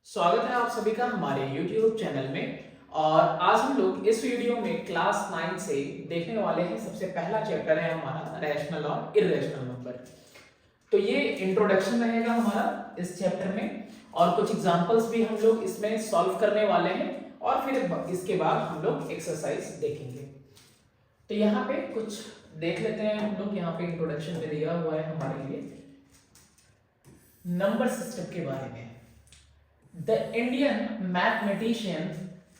स्वागत है आप सभी का हमारे YouTube चैनल में। और आज हम लोग इस वीडियो में क्लास 9 से देखने वाले हैं। सबसे पहला चैप्टर है हमारा रैशनल और इर्रेशनल नंबर। तो ये इंट्रोडक्शन रहेगा हमारा इस चैप्टर में, और कुछ एग्जांपल्स भी हम लोग इसमें सॉल्व करने वाले हैं, और फिर इसके बाद हम लोग एक्सरसाइज देखेंगे। तो यहाँ पे कुछ देख लेते हैं हम लोग। यहाँ पे इंट्रोडक्शन में दिया हुआ है हमारे लिए नंबर सिस्टम के बारे में। The Indian mathematician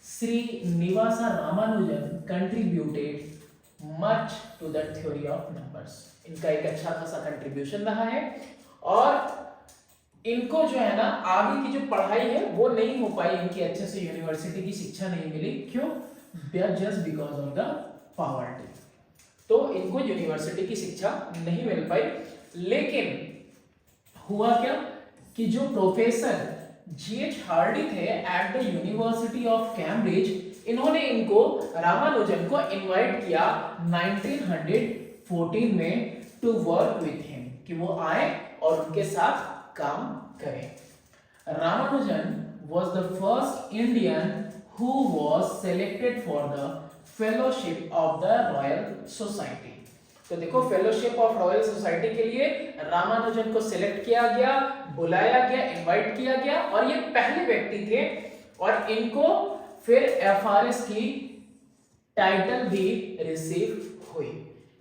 Srinivasa Ramanujan contributed much to the theory of numbers. इनका एक अच्छा खासा कंट्रीब्यूशन रहा है, और इनको जो है ना आगे की जो पढ़ाई है वो नहीं हो पाई, इनकी अच्छे से यूनिवर्सिटी की शिक्षा नहीं मिली। क्यों? Just because of the poverty. तो इनको यूनिवर्सिटी की शिक्षा नहीं मिल पाई। लेकिन हुआ क्या कि जो प्रोफेसर G.H. हार्डी थे at the university of Cambridge, इन्होंने इनको रामानुजन को इनवाइट किया 1914 में टू वर्क विथ हिम, कि वो आए और उनके साथ काम करें। Ramanujan was the first Indian who was selected for the fellowship of the Royal Society। तो देखो, फेलोशिप ऑफ रॉयल सोसाइटी के लिए रामानुजन को सिलेक्ट किया गया, बुलाया गया, इनवाइट किया गया, और ये पहले व्यक्ति थे। और इनको फिर एफआरएस की टाइटल भी रिसीव हुई।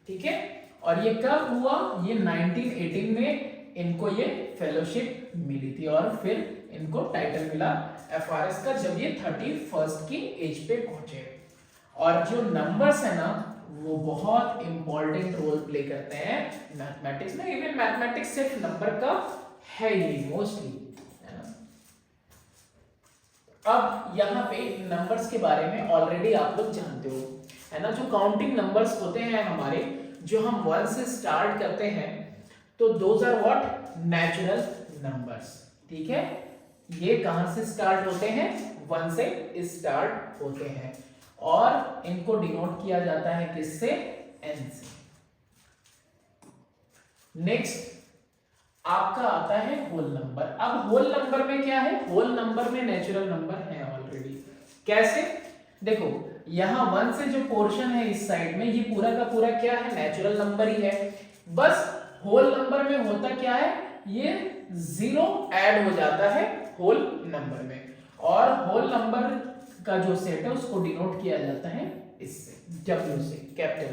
ठीक है, और ये कब हुआ? ये 1918 में इनको ये फेलोशिप मिली थी, और फिर इनको टाइटल मिला एफआरएस का जब ये 31st की एज पे पहुंचे। और जो नंबर्स है ना वो बहुत इंपॉर्टेंट रोल प्ले करते हैं मैथमेटिक्स में। इवन मैथमेटिक्स सिर्फ नंबर का है ही मोस्टली, है ना। अब यहाँ पे नंबर्स के बारे में ऑलरेडी आप लोग जानते हो, है ना। जो काउंटिंग नंबर्स होते हैं हमारे, जो हम 1 से स्टार्ट करते हैं, तो those are what? Natural numbers. ठीक है, ये कहां से स्टार्ट होते हैं? 1 से स्टार्ट होते हैं, और इनको डिनोट किया जाता है किससे? n से। नेक्स्ट आपका आता है होल नंबर। अब होल नंबर में क्या है? होल नंबर में नेचुरल नंबर है ऑलरेडी। कैसे? देखो, यहां 1 से जो पोर्शन है इस साइड में, ये पूरा का पूरा क्या है? नेचुरल नंबर ही है। बस होल नंबर में होता क्या है? ये 0 ऐड हो जाता है होल नंबर में, और होल नंबर का जो सेट है उसको डिनोट किया जाता है इससे, W से, कैपिटल।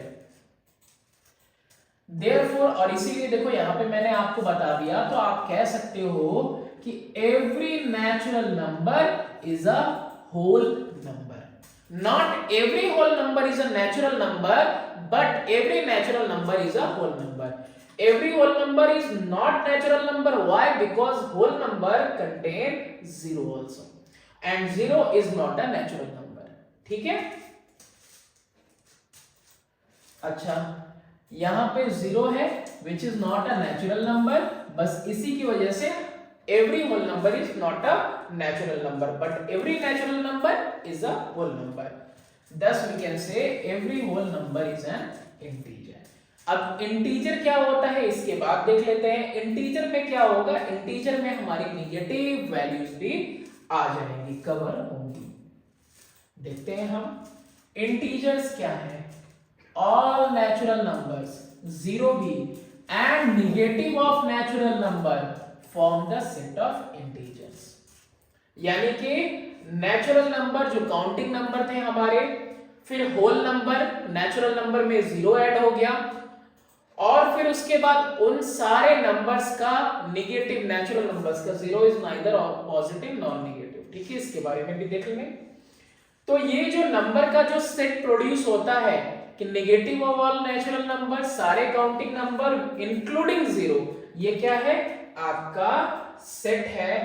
Therefore, और इसीलिए देखो यहाँ पे मैंने आपको बता दिया, तो आप कह सकते हो कि every natural number is a whole number. Not every whole number is a natural number, but every natural number is a whole number. Every whole number is not natural number. Why? Because whole number contain 0 also, and 0 is not a natural number। ठीक है, अच्छा, यहां पे 0 है which is not a natural number। बस इसी की वजह से every whole number is not a natural number, but every natural number is a whole number। Thus we can say every whole number is an integer। अब integer क्या होता है इसके बाद देख लेते हैं। इंटीजर में क्या होगा? इंटीजर में हमारी नेगेटिव वैल्यूज भी आ जाएंगी, कवर होंगी। देखते हैं हम इंटीजर्स क्या है। ऑल नेचुरल नंबर्स, 0 भी, and negative of natural number form the set of integers. यानी कि नेचुरल नंबर जो काउंटिंग नंबर थे हमारे, फिर होल नंबर, नेचुरल नंबर में 0 ऐड हो गया, और फिर उसके बाद उन सारे नंबर्स का नेगेटिव, नेचुरल नंबर्स का 0 is neither positive nor negative. ठीक है, इसके बारे में भी देख लेंगे। तो ये जो नंबर का जो सेट प्रोड्यूस होता है कि negative of all natural number, सारे काउंटिंग नंबर इंक्लूडिंग 0, ये क्या है? आपका सेट है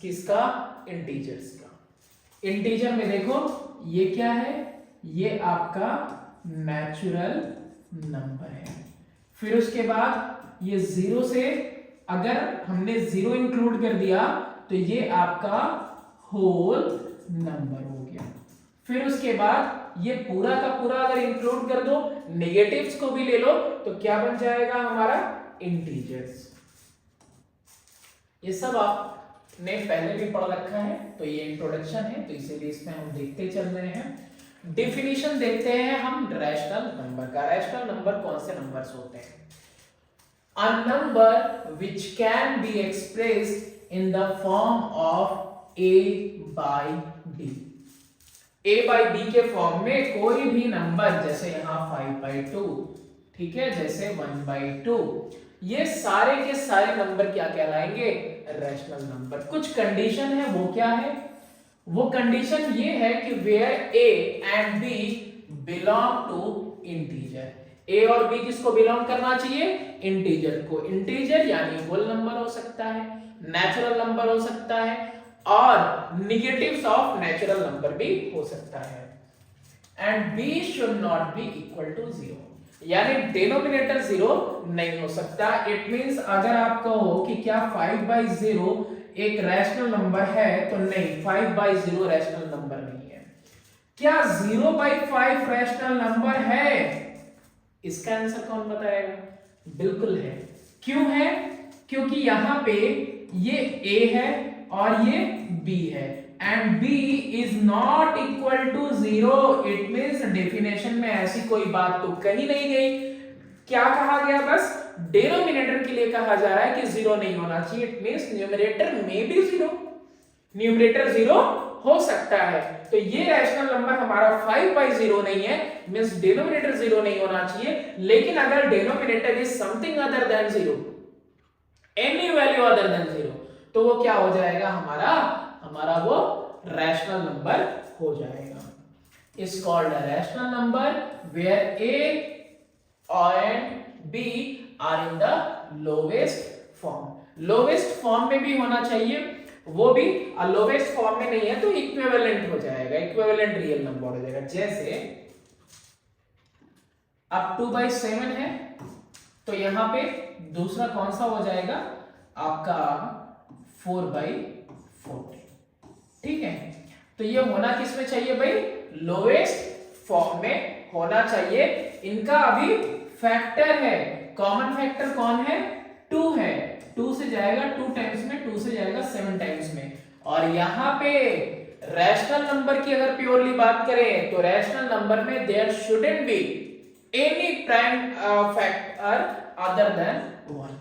किसका? इंटीजर्स का। इंटीजर में देखो ये क्या है? ये आपका नेचुरल नंबर है। फिर उसके बाद ये 0 से अगर हमने 0 इंक्लूड कर दिया तो ये आपका होल नंबर हो गया। फिर उसके बाद ये पूरा का पूरा अगर इंक्लूड कर दो, नेगेटिव्स को भी ले लो, तो क्या बन जाएगा हमारा? इंटीजर्स। ये सब आप ने पहले भी पढ़ रखा है, तो ये इंट्रोडक्शन है, तो इसीलिए इसमें हम देखते चल रहे हैं। डेफिनेशन देखते हैं हम रैशनल नंबर का। रैशनल नंबर कौन से नंबर्स होते हैं? A number which can be expressed in the form of a by d। a by d के फॉर्म में कोई भी नंबर, जैसे यहाँ 5/2, ठीक है, जैसे 1/2, ये सारे के सारे नंबर क्या कहलाएंगे? Rational number. कुछ कंडीशन है, वो क्या है? वो कंडीशन ये है कि where a and b belong to integer. a और b किसको बिलोंग करना चाहिए? इंटीजर को। इंटीजर यानी होल नंबर हो सकता है, नेचुरल नंबर हो सकता है, और निगेटिव्स ऑफ नेचुरल नंबर भी हो सकता है। And b should not be equal to 0, यानी डिनोमिनेटर 0 नहीं हो सकता। इट मींस अगर आप कहो कि क्या 5/0 एक रैशनल नंबर है, तो नहीं, 5/0 रैशनल नंबर नहीं है। क्या 0/5 रैशनल नंबर है? इसका आंसर कौन बताएगा? बिल्कुल है। क्यों है? क्योंकि यहां पे ये a है और ये b है, and b is not equal to 0। It means definition में ऐसी कोई बात तो कही नहीं गई। क्या कहा गया? बस डिनोमिनेटर के लिए कहा जा रहा है कि 0 नहीं होना चाहिए। इट मींस न्यूमरेटर में भी 0, न्यूमरेटर 0 हो सकता है। तो ये रैशनल नंबर हमारा 5/0 नहीं है, मींस डिनोमिनेटर 0 नहीं होना चाहिए। लेकिन अगर denominator is something other than 0, any value other than 0, तो वो क्या हो जाएगा? हमारा वो रैशनल नंबर हो जाएगा। Is called a rational number where a and b are in the lowest form. Lowest form में भी होना चाहिए, वो भी लोवेस्ट फॉर्म में नहीं है तो इक्विवेलेंट हो जाएगा, इक्विवेलेंट रियल नंबर हो जाएगा। जैसे अब 2/7 है, तो यहां पे दूसरा कौन सा हो जाएगा? आपका 4/40, ठीक है। तो ये होना किसमें चाहिए भाई? लोवेस्ट फॉर्म में होना चाहिए। इनका अभी फैक्टर है, कॉमन फैक्टर कौन है? 2 है। 2 से जाएगा 2 टाइम्स में, 2 से जाएगा 7 टाइम्स में। और यहां पे रैशनल नंबर की अगर प्योरली बात करें तो रैशनल नंबर में there shouldn't be any prime factor other than 1।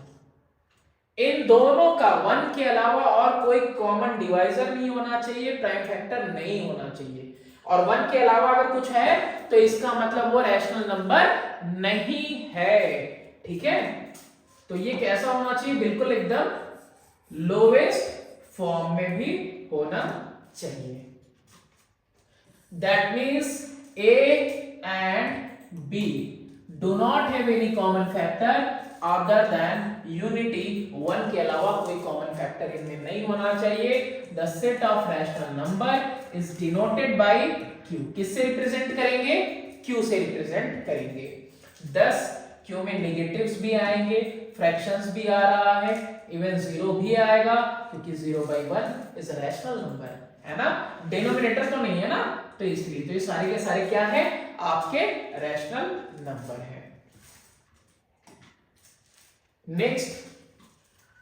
इन दोनों का 1 के अलावा और कोई कॉमन डिवाइजर नहीं होना चाहिए, प्राइम फैक्टर नहीं होना चाहिए। और 1 के अलावा अगर कुछ है तो इसका मतलब वो रैशनल नंबर नहीं है, ठीक है। तो ये कैसा होना चाहिए? बिल्कुल एकदम लोवेस्ट फॉर्म में भी होना चाहिए। That means a and b do not have any common factor other than unity। 1 के अलावा कोई कॉमन फैक्टर इनमें नहीं होना चाहिए। The set of rational number is denoted by q। किससे रिप्रेजेंट करेंगे? q से रिप्रेजेंट करेंगे। 10 q में नेगेटिव्स भी आएंगे, फ्रैक्शंस भी आ रहा है, इवन 0 भी आएगा, क्योंकि 0/1 इज अ रैशनल नंबर, है ना। डिनोमिनेटर तो नहीं है ना, तो इसलिए तो ये सारे के सारे क्या है? आपके रैशनल नंबर है। नेक्स्ट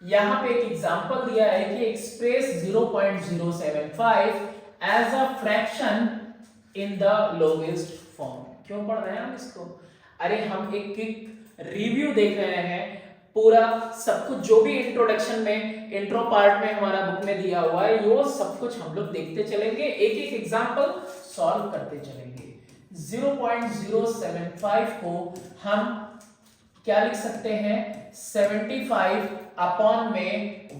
यहां पे एक एग्जांपल दिया है कि express 0.075 as a fraction in the lowest form. क्यों पढ़ रहे हैं हम इसको? अरे हम एक रिव्यू देख रहे हैं, पूरा सब कुछ जो भी इंट्रोडक्शन में, इंट्रो पार्ट में हमारा बुक में दिया हुआ है, वो सब कुछ हम लोग देखते चलेंगे, एक एक एग्जांपल सॉल्व करते चलेंगे। 0.075 को हम क्या लिख सकते हैं? 75 अपॉन में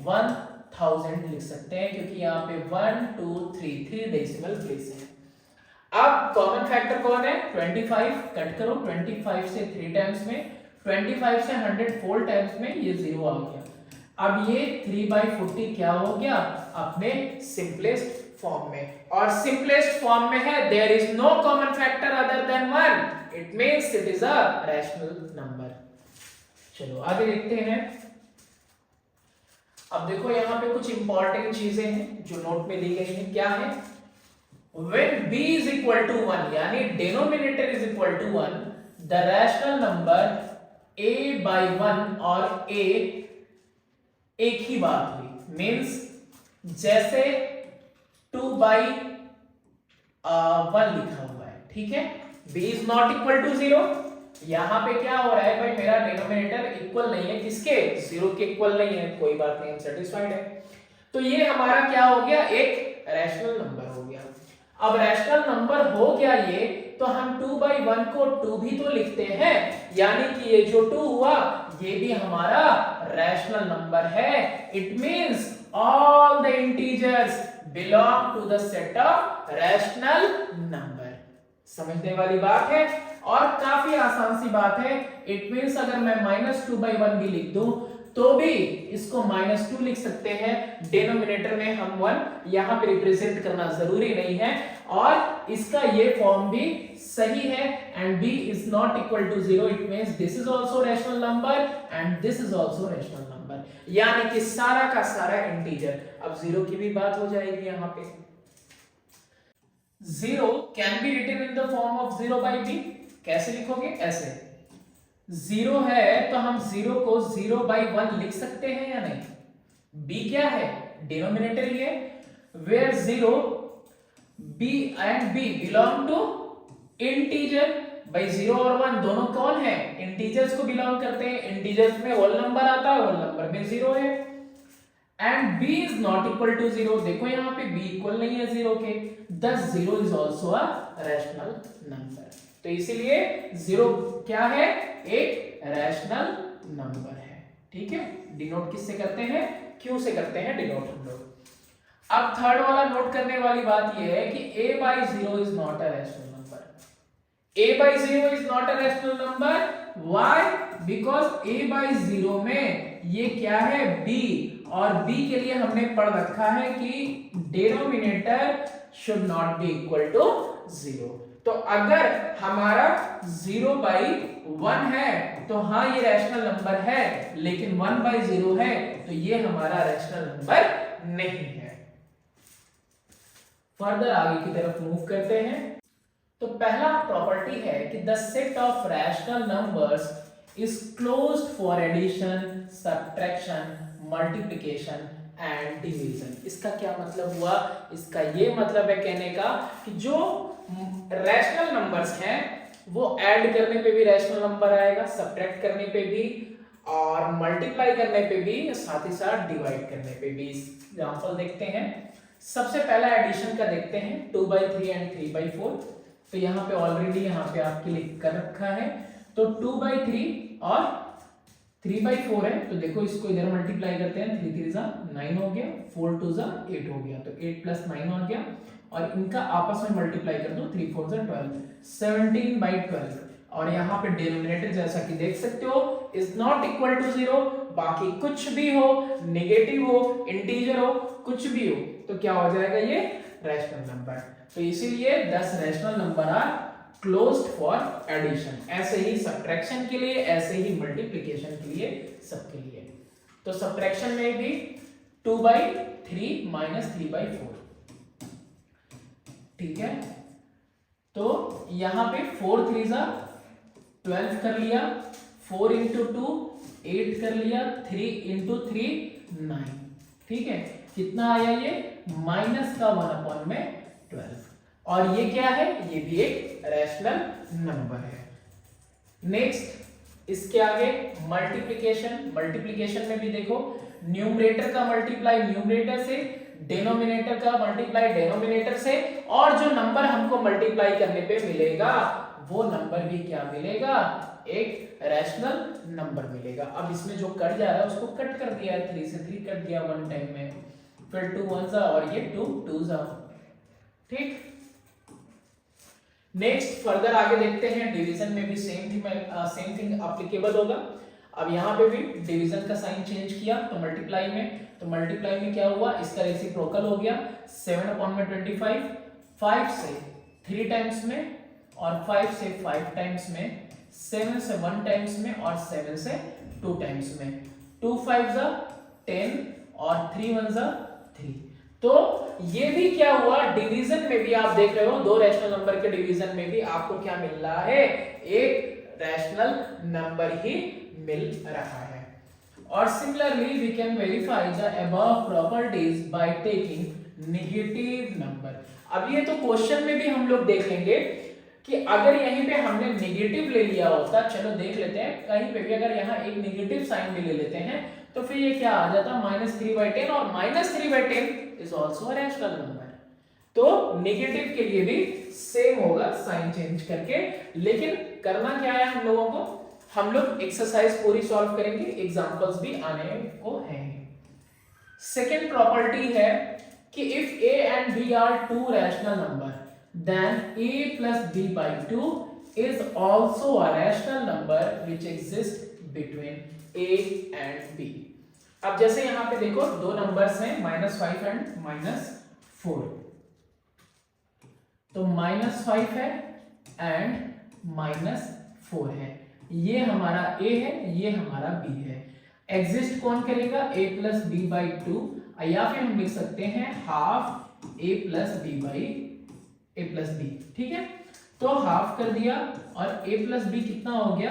1000 लिख सकते हैं, क्योंकि यहाँ पे 1 2 3 डेसिमल प्लेस है। अब कॉमन फैक्टर कौन है? 25। कट करो 25 से 3 टाइम्स में, 25 से 104 टाइम्स में, ये 0 आ गया। अब ये 3/40 क्या हो गया? अपने सिंपलेस्ट फॉर्म में, और सिंपलेस्ट फॉर्म में है there is no common factor other than 1। It means it is a rational number. चलो आगे देखते हैं। अब देखो यहाँ पे कुछ इंपॉर्टेंट चीजें हैं जो नोट में दी गई हैं। क्या है? When b is equal to 1, यानी denominator is equal to 1, the rational number a/1 और a एक ही बात हुई, मीन्स जैसे 2/1 लिखा हुआ है, ठीक है, b is not equal to 0। यहां पे क्या हो रहा है भाई, मेरा डिनोमिनेटर इक्वल नहीं है, किसके, 0 के इक्वल नहीं है, कोई बात नहीं, हम सेटिस्फाइड है। तो ये हमारा क्या हो गया, एक रैशनल नंबर हो गया। अब रैशनल नंबर हो गया ये, तो हम 2/1 को 2 भी तो लिखते हैं, यानी कि ये जो 2 हुआ ये भी हमारा रैशनल नंबर है। It means all the integers belong to the set of rational number। समझने वाली बात है और काफी आसान सी बात है। इट मींस अगर मैं -2/1 भी लिख दूं तो भी इसको -2 लिख सकते हैं, डिनोमिनेटर में हम 1 यहां पे रिप्रेजेंट करना जरूरी नहीं है, और इसका ये फॉर्म भी सही है। And b is not equal to 0, it means this is also rational number and this is also rational number, यानी कि सारा का सारा इंटीजर। अब 0 की भी बात हो जाएगी यहां पे। 0 can be written in the form of 0/b। कैसे लिखोगे, ऐसे 0 है तो हम 0 को 0/1 लिख सकते हैं या नहीं। b क्या है, डिनोमिनेटर ही है, where 0 b and b belong to integer. भाई 0 और 1 दोनों कौन है, इंटीजर्स को बिलोंग करते हैं, इंटीजर्स में होल नंबर आता है, होल नंबर में 0 है। And b is not equal to 0, देखो यहाँ पे b इक्वल नहीं है 0 के, thus 0 is also a rational number. तो इसीलिए 0 क्या है, एक रैशनल नंबर है, ठीक है। डिनोट किससे करते हैं, q से करते हैं डिनोट हम लोग। अब थर्ड वाला नोट करने वाली बात यह है कि a/0 is not a rational number. a/0 is not a rational number, why, because a/0 में ये क्या है, b, और b के लिए हमने पढ़ रखा है कि denominator should not be equal to 0। तो अगर हमारा 0/1 है तो हाँ ये रैशनल नंबर है, लेकिन 1/0 है तो ये हमारा रैशनल नंबर नहीं है। फर्दर आगे की तरफ मूव करते हैं। तो पहला प्रॉपर्टी है कि the set of rational numbers is closed for addition, subtraction, multiplication and division. इसका क्या मतलब हुआ, इसका ये मतलब है कहने का कि जो रैशनल नंबर्स हैं वो ऐड करने पे भी रैशनल नंबर आएगा, सब्ट्रैक्ट करने पे भी, और मल्टीप्लाई करने पे भी, साथ ही साथ डिवाइड करने पे भी। एग्जांपल देखते हैं। सबसे पहला एडिशन का देखते हैं, 2/3 एंड 3/4। तो यहाँ पे ऑलरेडी यहाँ पे आपके लिए कर रखा है। तो 2/3 और 3/4 है, तो देखो इसको इधर मल्टीप्लाई करते हैं, 3 3 9 हो गया, 4 2 8 हो गया, तो 8 + 9 आ गया, और इनका आपस में मल्टीप्लाई कर दो, 3 4 12, 17/12। और यहाँ पे डिनोमिनेटर जैसा कि देख सकते हो इज नॉट इक्वल टू 0, बाकी कुछ भी हो, नेगेटिव हो, इंटीजर हो, कुछ भी हो, तो क्या हो जाएगा, ये रैशनल नंबर। तो इसीलिए 10 rational number are closed for addition. ऐसे ही सब्ट्रैक्शन के लिए, ऐसे ही मल्टीप्लिकेशन के लिए, सबके लिए। तो सब्ट्रैक्शन में भी 2/3 - 3/4, ठीक है। तो यहां पे 4 3 12 कर लिया, 4 × 2 8 कर लिया, 3 × 3 9, ठीक है। कितना आया ये, -1/12। और ये क्या है, ये भी एक रैशनल नंबर है। नेक्स्ट इसके आगे मल्टीप्लिकेशन। मल्टीप्लिकेशन में भी देखो, न्यूमरेटर का मल्टीप्लाई न्यूमरेटर से, डिनोमिनेटर का मल्टीप्लाई डिनोमिनेटर से, और जो नंबर हमको मल्टीप्लाई करने पे मिलेगा वो नंबर भी क्या मिलेगा, एक रैशनल नंबर मिलेगा। अब इसमें जो कट जा रहा है उसको कट कर दिया है, 3 से 3 कट दिया वन टाइम में, फिर 2 1 और ये 2 2, ठीक। नेक्स्ट फर्दर आगे देखते हैं, डिवीजन में भी सेम थिंग एप्लीकेबल होगा। अब यहाँ पे भी डिवीजन का साइन चेंज किया, तो मल्टीप्लाई में क्या हुआ, इसका रेसिप्रोकल हो गया, 7/25, 5 से 3 टाइम्स में, और 5 से 5 टाइम्स में, 7 से 1 टाइम्स में, और 7 से 2 टाइम्स में। 2 5 10 और 3 1 3। तो ये भी क्या हुआ, डिवीजन में भी आप देख रहे हो, दो रैशनल नंबर के डिवीजन में भी आपको क्या मिल रहा है, एक रैशनल नंबर ही मिल रहा है। और similarly we can verify the above properties by taking negative number. अब ये तो क्वेश्चन में भी हम लोग देखेंगे कि अगर यहीं पे हमने नेगेटिव ले लिया होता, चलो देख लेते हैं, कहीं पे भी अगर यहाँ एक नेगेटिव साइन भी ले लेते हैं तो फिर ये क्या आ जाता -3/10, और -3/10 is also a rational number. तो नेगेटिव के लिए भी सेम होगा साइन चेंज करके। लेकिन करना क्या है हम लोगों को, हम लोग एक्सरसाइज पूरी सॉल्व करेंगे, एग्जांपल्स भी आने को हैं। सेकंड प्रॉपर्टी है कि if a and b are two rational number then a plus b by 2 is also a rational number which exists between a and b। अब जैसे यहां पे देखो दो नंबर्स हैं -5 एंड -4, तो -5 है एंड -4 है, ये हमारा a है, ये हमारा b है। एग्जिस्ट कौन करेगा, a प्लस बी बाई 2, या फिर हम लिख सकते हैं half a plus b by a plus b. ठीक है, तो हाफ कर दिया और a प्लस बी कितना हो गया,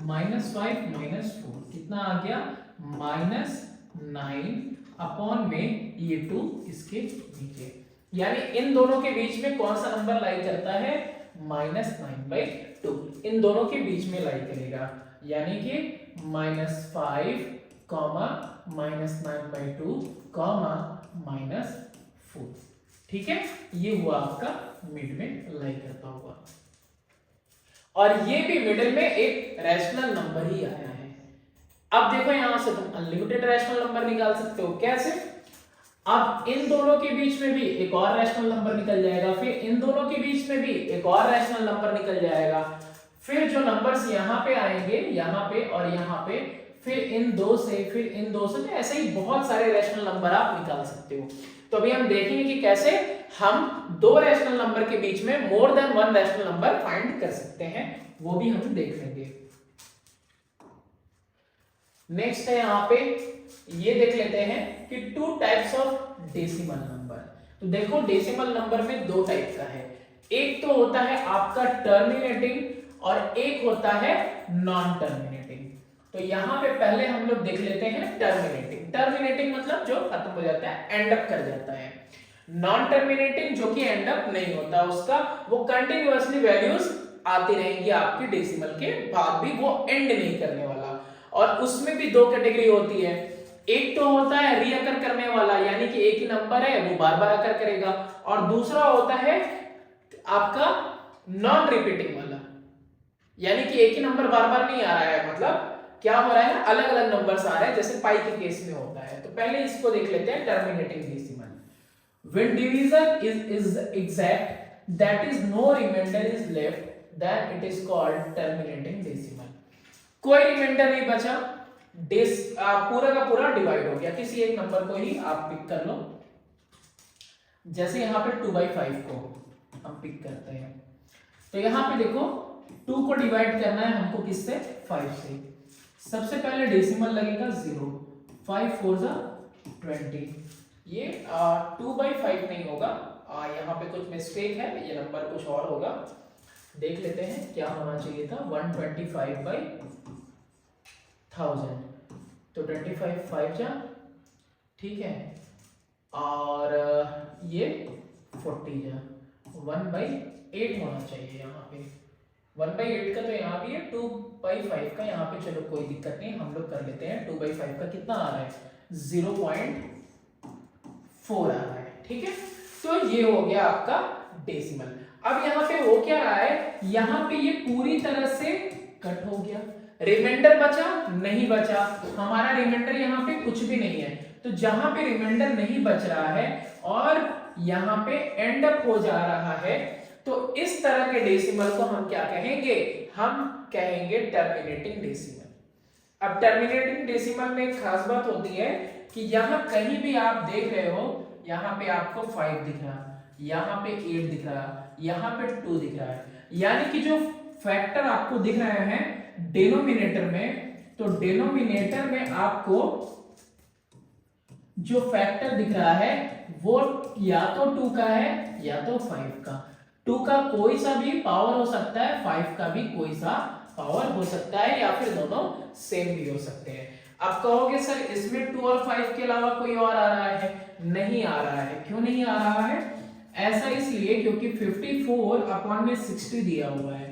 -5 -4 कितना आ गया, -9 अपॉन में ये 2 इसके नीचे, यानी इन दोनों के बीच में कौन सा नंबर लाई करता है, -9/2 इन दोनों के बीच में लाई करेगा, यानी कि -5 -9/2 -4। ठीक है, ये हुआ आपका मिड में लाई करता होगा, और ये भी मिडिल में एक रैशनल नंबर ही आया है। अब देखो यहां से तुम अनलिमिटेड रैशनल नंबर निकाल सकते हो, कैसे, अब इन दोनों के बीच में भी एक और रैशनल नंबर निकल जाएगा, फिर इन दोनों के बीच में भी एक और रैशनल नंबर निकल जाएगा, फिर जो नंबर्स यहाँ पे आएंगे, यहाँ पे और यहाँ पे, फिर इन दो से, फिर इन दो से, तो ऐसे ही बहुत सारे रैशनल नंबर आप निकाल सकते हो। तो अभी हम देखेंगे कि कैसे हम दो रैशनल नंबर के बीच में more than one rational number find कर सकते हैं, वो भी हम देख लेंगे। नेक्स्ट है यहाँ पे, ये देख लेते हैं कि two types of decimal number. तो देखो डेसिमल नंबर में दो टाइप का है, एक तो होता है आपका टर्मिनेटिंग और एक होता है नॉन टर्मिनेटिंग। तो यहाँ पे पहले हम लोग देख लेते हैं टर्मिनेटिंग। टर्मिनेटिंग मतलब जो खत्म हो जाता है, एंड अप कर जाता है। नॉन टर्मिनेटिंग जो कि एंड अप नहीं होता, उसका वो कंटिन्यूअसली वैल्यूज आती रहेंगी आपकी डेसिमल के बाद भी, वो एंड नहीं करने वाला। और उसमें भी दो कैटेगरी होती है, एक तो होता है रीअकर करने वाला, यानी कि एक ही नंबर है वो बार बार अकर करेगा, और दूसरा होता है आपका नॉन रिपीटिंग वाला, यानी कि एक ही नंबर बार बार नहीं आ रहा है, मतलब क्या हो रहा है, अलग अलग नंबर्स आ रहे हैं, जैसे पाई के केस में होता है। तो पहले इसको देख लेते हैं terminating decimal. When division is exact that is no remainder is left then it is called terminating decimal. कोई रिमाइंडर नहीं बचा, पूरा का पूरा डिवाइड हो गया, किसी एक नंबर को ही आप पिक कर लो। जैसे यहाँ पे 2/5 को हम पिक करते हैं, तो यहाँ पे देखो 2 को डिवाइड करना है हमको किससे, 5 से। सबसे पहले डेसिमल लगेगा 0, 5 4 20। ये 2/5 नहीं होगा, यहाँ पे कुछ मिस्टेक है, ये नंबर कुछ और होगा, देख लेते हैं क्या होना चाहिए था, 125/1000। तो 25 5 जा, ठीक है, और ये 40 जा, 1/8 होना चाहिए यहाँ पे। 1/8 का तो यहाँ भी है, 2/5 का यहाँ पे, चलो कोई दिक्कत नहीं, हम लोग कर लेते हैं। 2/5 का कितना आ रहा है, 0.4 आ रहा है, ठीक है। तो ये हो गया आपका डेसिमल। अब यहाँ पे हो क्या रहा है, यहाँ पे ये पूरी तरह से कट हो गया, रिमाइंडर बचा नहीं बचा, हमारा रिमाइंडर यहाँ पे कुछ भी नहीं है। तो जहां पे रिमाइंडर नहीं बच रहा है और यहाँ पे एंड अप हो जा रहा है, तो इस तरह के डेसिमल को हम क्या कहेंगे, हम कहेंगे टर्मिनेटिंग डेसिमल। अब टर्मिनेटिंग डेसिमल में एक खास बात होती है कि यहाँ कहीं भी आप देख रहे हो, यहाँ पे आपको 5 दिख रहा, यहाँ पे 8 दिख रहा, यहाँ पे 2 दिख रहा है, यानी कि जो फैक्टर आपको दिख रहे हैं डिनोमिनेटर में, तो डिनोमिनेटर में आपको जो फैक्टर दिख रहा है वो या तो 2 का है या तो 5 का। 2 का कोई सा भी पावर हो सकता है, 5 का भी कोई सा पावर हो सकता है, या फिर दोनों सेम भी हो सकते हैं। अब कहोगे सर इसमें 2 और 5 के अलावा कोई और आ रहा है? नहीं आ रहा है। क्यों नहीं आ रहा है? ऐसा इसलिए क्योंकि 54 अपॉन में 60 दिया हुआ है,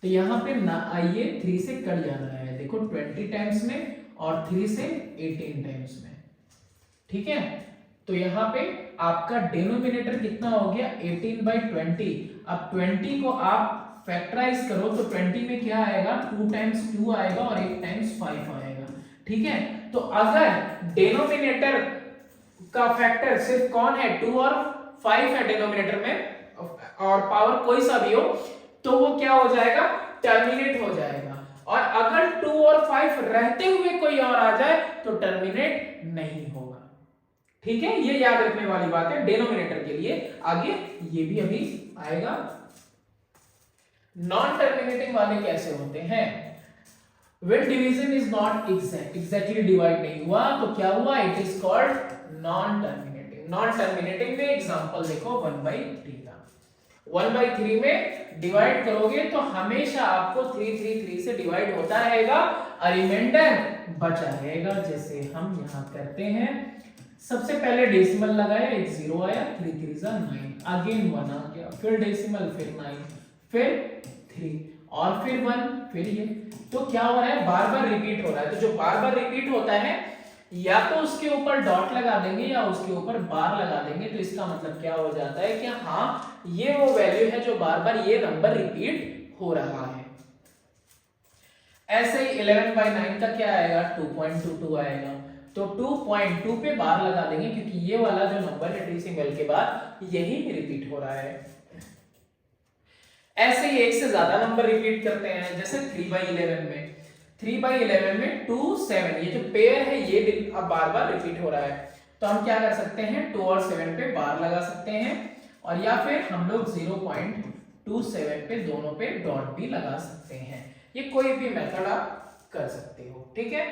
तो यहाँ पे ना आइए 3 से कट जाना है, देखो 20 टाइम्स में और 3 से 18 टाइम्स में, ठीक है। तो यहाँ पे आपका डिनोमिनेटर कितना हो गया 18/20। अब 20 को आप फैक्टराइज करो तो 20 में क्या आएगा 2 टाइम्स 2 आएगा और 1 टाइम्स 5 आएगा, ठीक है। तो अगर डिनोमिनेटर का फैक्टर सिर्फ कौन है 2 और 5 है डिनोमिनेटर में और पावर कोई सा भी हो, तो वो क्या हो जाएगा टर्मिनेट हो जाएगा। और अगर 2 और 5 रहते हुए कोई और आ जाए तो टर्मिनेट नहीं होगा, ठीक है। ये याद रखने वाली बात है डिनोमिनेटर के लिए। आगे ये भी अभी आएगा। नॉन टर्मिनेटिंग वाले कैसे होते हैं? When division is not exactly divide नहीं हुआ तो क्या हुआ, it is called non terminating। Non terminating में एग्जांपल देखो 1/3 का। 1/3 में डिवाइड करोगे तो हमेशा आपको 3 से डिवाइड होता रहेगा और रिमाइंडर बचा रहेगा, जैसे हम यहाँ करते हैं। सबसे पहले डेसिमल लगाया, एक 0 आया, 3 3 जा 9, अगेन 1 आ गया, फिर डेसिमल, फिर 9, फिर 3 और फिर 1, फिर ये। तो क्या हो रहा है, बार बार रिपीट हो रहा है। तो जो बार बार रिपीट होता है या तो उसके ऊपर डॉट लगा देंगे या उसके ऊपर बार लगा देंगे, तो इसका मतलब क्या हो जाता है कि हाँ ये वो वैल्यू है जो बार बार ये नंबर रिपीट हो रहा है। ऐसे ही 11/9 का क्या आएगा 2.22 आएगा, तो 2.2 पे बार लगा देंगे क्योंकि ये वाला जो नंबर है डेसिमल के बाद यही रिपीट हो रहा है। ऐसे ही एक से ज्यादा नंबर रिपीट करते हैं, जैसे 3/11 में 3/11 में 2 7, ये जो पेयर है ये अब बार बार रिपीट हो रहा है, तो हम क्या कर सकते हैं 2 और 7 पे बार लगा सकते हैं, और या फिर हम लोग 0.27 पे दोनों पे डॉट भी लगा सकते हैं। ये कोई भी मेथड आप कर सकते हो, ठीक है।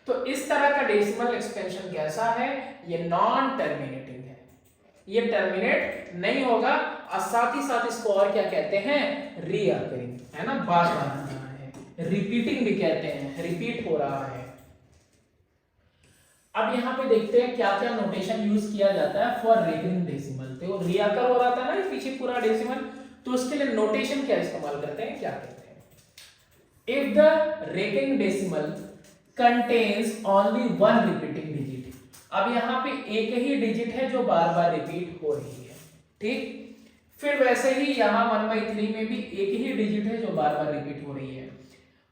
तो इस तरह का डेसिमल एक्सपेंशन कैसा है, ये नॉन टर्मिनेटिंग है, ये टर्मिनेट नहीं होगा। और साथ ही साथ इसको और क्या कहते हैं, रीअकरिंग, है ना, बार बार आ रहा है, रिपीटिंग भी कहते हैं, रिपीट हो रहा है। अब यहाँ पे देखते हैं क्या क्या नोटेशन यूज किया जाता है फॉर रेकरिंग डेसिमल। तो रीअकर हो रहा था ना पीछे पूरा डेसिमल, तो उसके लिए नोटेशन क्या इस्तेमाल करते हैं, क्या कहते हैं, if the recurring decimal contains only one repeating digit. अब यहाँ पे एक ही डिजिट है जो बार बार रिपीट हो रही है, ठीक। फिर वैसे ही यहाँ 1/3 में भी एक ही डिजिट है जो बार बार रिपीट हो रही है।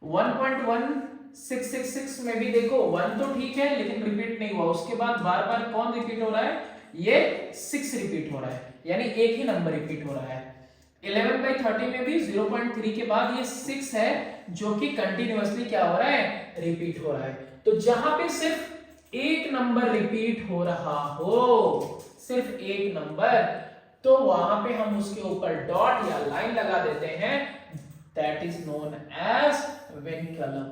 1.1666 में भी देखो 1 तो ठीक है लेकिन रिपीट नहीं हुआ, उसके बाद बार बार कौन रिपीट हो रहा है, ये 6 रिपीट हो रहा है, यानी एक ही नंबर रिपीट हो रहा है। 11/30 में भी 0.3 के बाद ये 6 है जो कि कंटिन्यूअसली क्या हो रहा है, रिपीट हो रहा है। तो जहां पे सिर्फ एक नंबर रिपीट हो रहा हो, सिर्फ एक नंबर, तो वहां पे हम उसके ऊपर डॉट या लाइन लगा देते हैं, दैट इज नोन एज विनक्यूलम,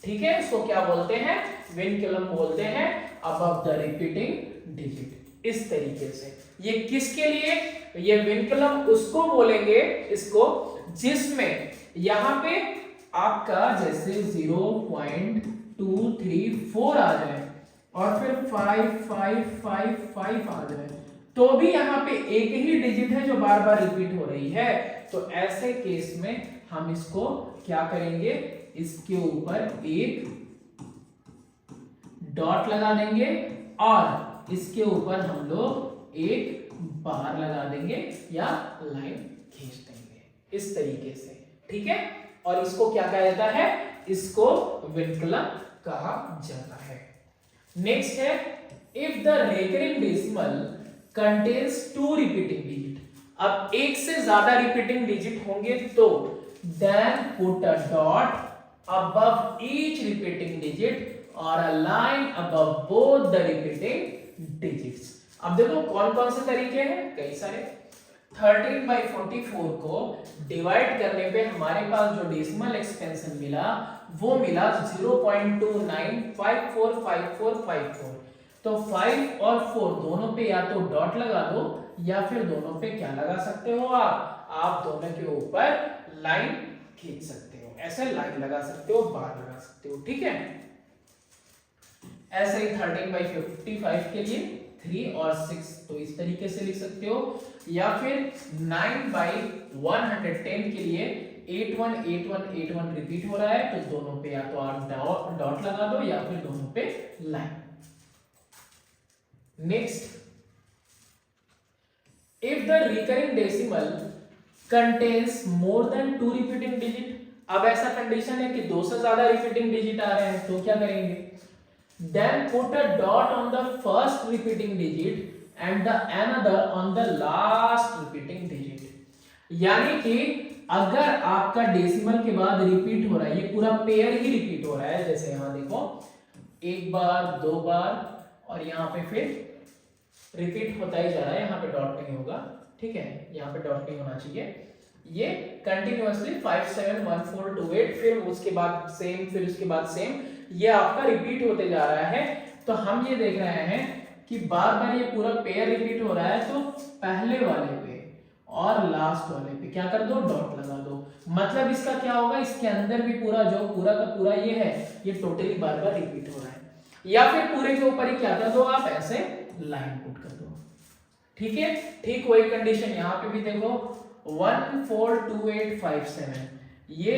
ठीक है। इसको क्या बोलते हैं, विनक्यूलम बोलते हैं, अबव द रिपीटिंग डिजिट। इस तरीके से ये किसके लिए, ये विनक्यूलम उसको बोलेंगे इसको जिसमें यहां पे आपका जैसे 0.234 आ जाए और फिर 5555 आ जाए, तो भी यहाँ पे एक ही डिजिट है जो बार बार रिपीट हो रही है। तो ऐसे केस में हम इसको क्या करेंगे, इसके ऊपर एक डॉट लगा देंगे और इसके ऊपर हम लोग एक बार लगा देंगे या लाइन खींच देंगे, इस तरीके से, ठीक है। और इसको क्या कहा जाता है, इसको विनक्यूलम कहा जाता है। नेक्स्ट है, if the recurring decimal contains 2 repeating digit. अब एक से ज्यादा रिपीटिंग डिजिट होंगे तो then put a dot above each repeating digit or a line above both the repeating digits। अब देखो कौन कौन से तरीके हैं, कई सारे। 13/44 को डिवाइड करने पे हमारे पास जो डेसिमल एक्सपेंशन मिला वो मिला 0.29545454। तो 5 और 4 दोनों पे या तो डॉट लगा दो या फिर दोनों पे क्या लगा सकते हो आप दोनों के ऊपर लाइन खींच सकते हो, ऐसे लाइन लगा सकते हो, बार लगा सकते हो, ठीक है। ऐसे ही 13/55 के लिए 3 और 6 तो इस तरीके से लिख सकते हो, या फिर 9/110 के लिए 818181 रिपीट हो रहा है तो दोनों पे या तो आप डॉट लगा दो या फिर दोनों पे line. Next, if the recurring decimal contains more than 2 repeating digit, अब ऐसा कंडीशन है कि 2 से ज्यादा रिपीटिंग डिजिट आ रहे हैं तो क्या करेंगे, then put a dot on the first repeating digit and the another on the last repeating digit। यानी कि अगर आपका डेसिमल के बाद रिपीट हो रहा है, ये पूरा पेयर ही रिपीट हो रहा है, जैसे यहां देखो 1 बार 2 बार और यहाँ पे फिर रिपीट होता ही जा रहा है, यहाँ पे डॉट नहीं होगा, ठीक है, यहाँ पे डॉट नहीं होना चाहिए, ये कंटिन्यूअसली 5 7 1 4 2 8 फिर उसके बाद सेम, फिर उसके बाद सेम, ये आपका रिपीट होते जा रहा है। तो हम ये देख रहे हैं कि बार बार ये पूरा पेयर रिपीट हो रहा है, तो पहले वाले पे और लास्ट वाले पे क्या कर दो, डॉट लगा दो। मतलब इसका क्या होगा, इसके अंदर भी पूरा जो पूरा का पूरा ये है, ये टोटली बार बार रिपीट हो रहा है। या फिर पूरे के ऊपर ही क्या कर दो, आप ऐसे लाइन पुट कर दो, ठीक है। ठीक वही कंडीशन यहाँ पे भी देखो 1 4 2 8 5 7, ये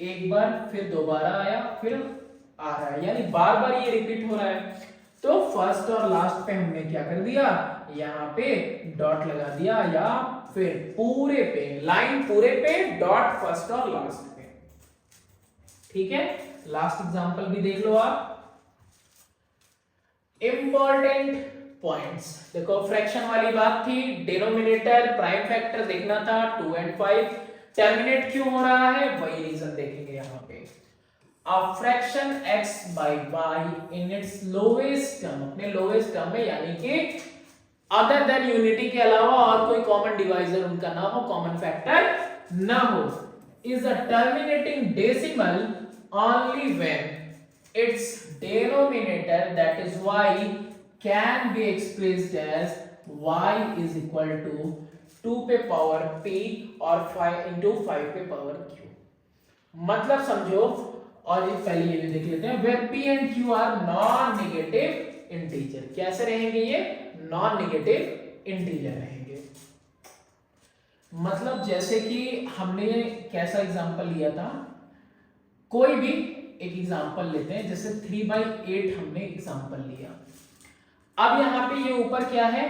एक बार फिर दोबारा आया फिर आ रहा है, यानी बार बार ये रिपीट हो रहा है। तो फर्स्ट और लास्ट पे हमने क्या कर दिया, यहाँ पे डॉट लगा दिया, या फिर पूरे पे लाइन पूरे पे डॉट फर्स्ट और लास्ट पे, ठीक है। लास्ट एग्जांपल भी देख लो आप। इंपॉर्टेंट पॉइंट्स देखो, फ्रैक्शन वाली बात थी, डिनोमिनेटर प्राइम फैक्टर देखना था 2 और 5, टर्मिनेट क्यों हो रहा है वही रीजन देखेंगे यहाँ पे। A fraction x by y in its lowest term, अपने lowest term में, यानी कि अदर देन यूनिटी के अलावा और कोई कॉमन डिवाइजर उनका ना हो, कॉमन फैक्टर ना हो, is a terminating decimal only when its denominator, that is y, can be expressed as y is equal to 2 पे पावर p और 5 into 5 पे पावर q। मतलब समझो, और ये पहले ये भी देख लेते हैं, where p and q are non-negative integer। कैसे रहेंगे ये, non-negative integer रहेंगे। मतलब जैसे कि हमने कैसा एग्जांपल लिया था, कोई भी एक एग्जांपल लेते हैं, जैसे 3/8 हमने एग्जांपल लिया। अब यहाँ पे ये ऊपर क्या है,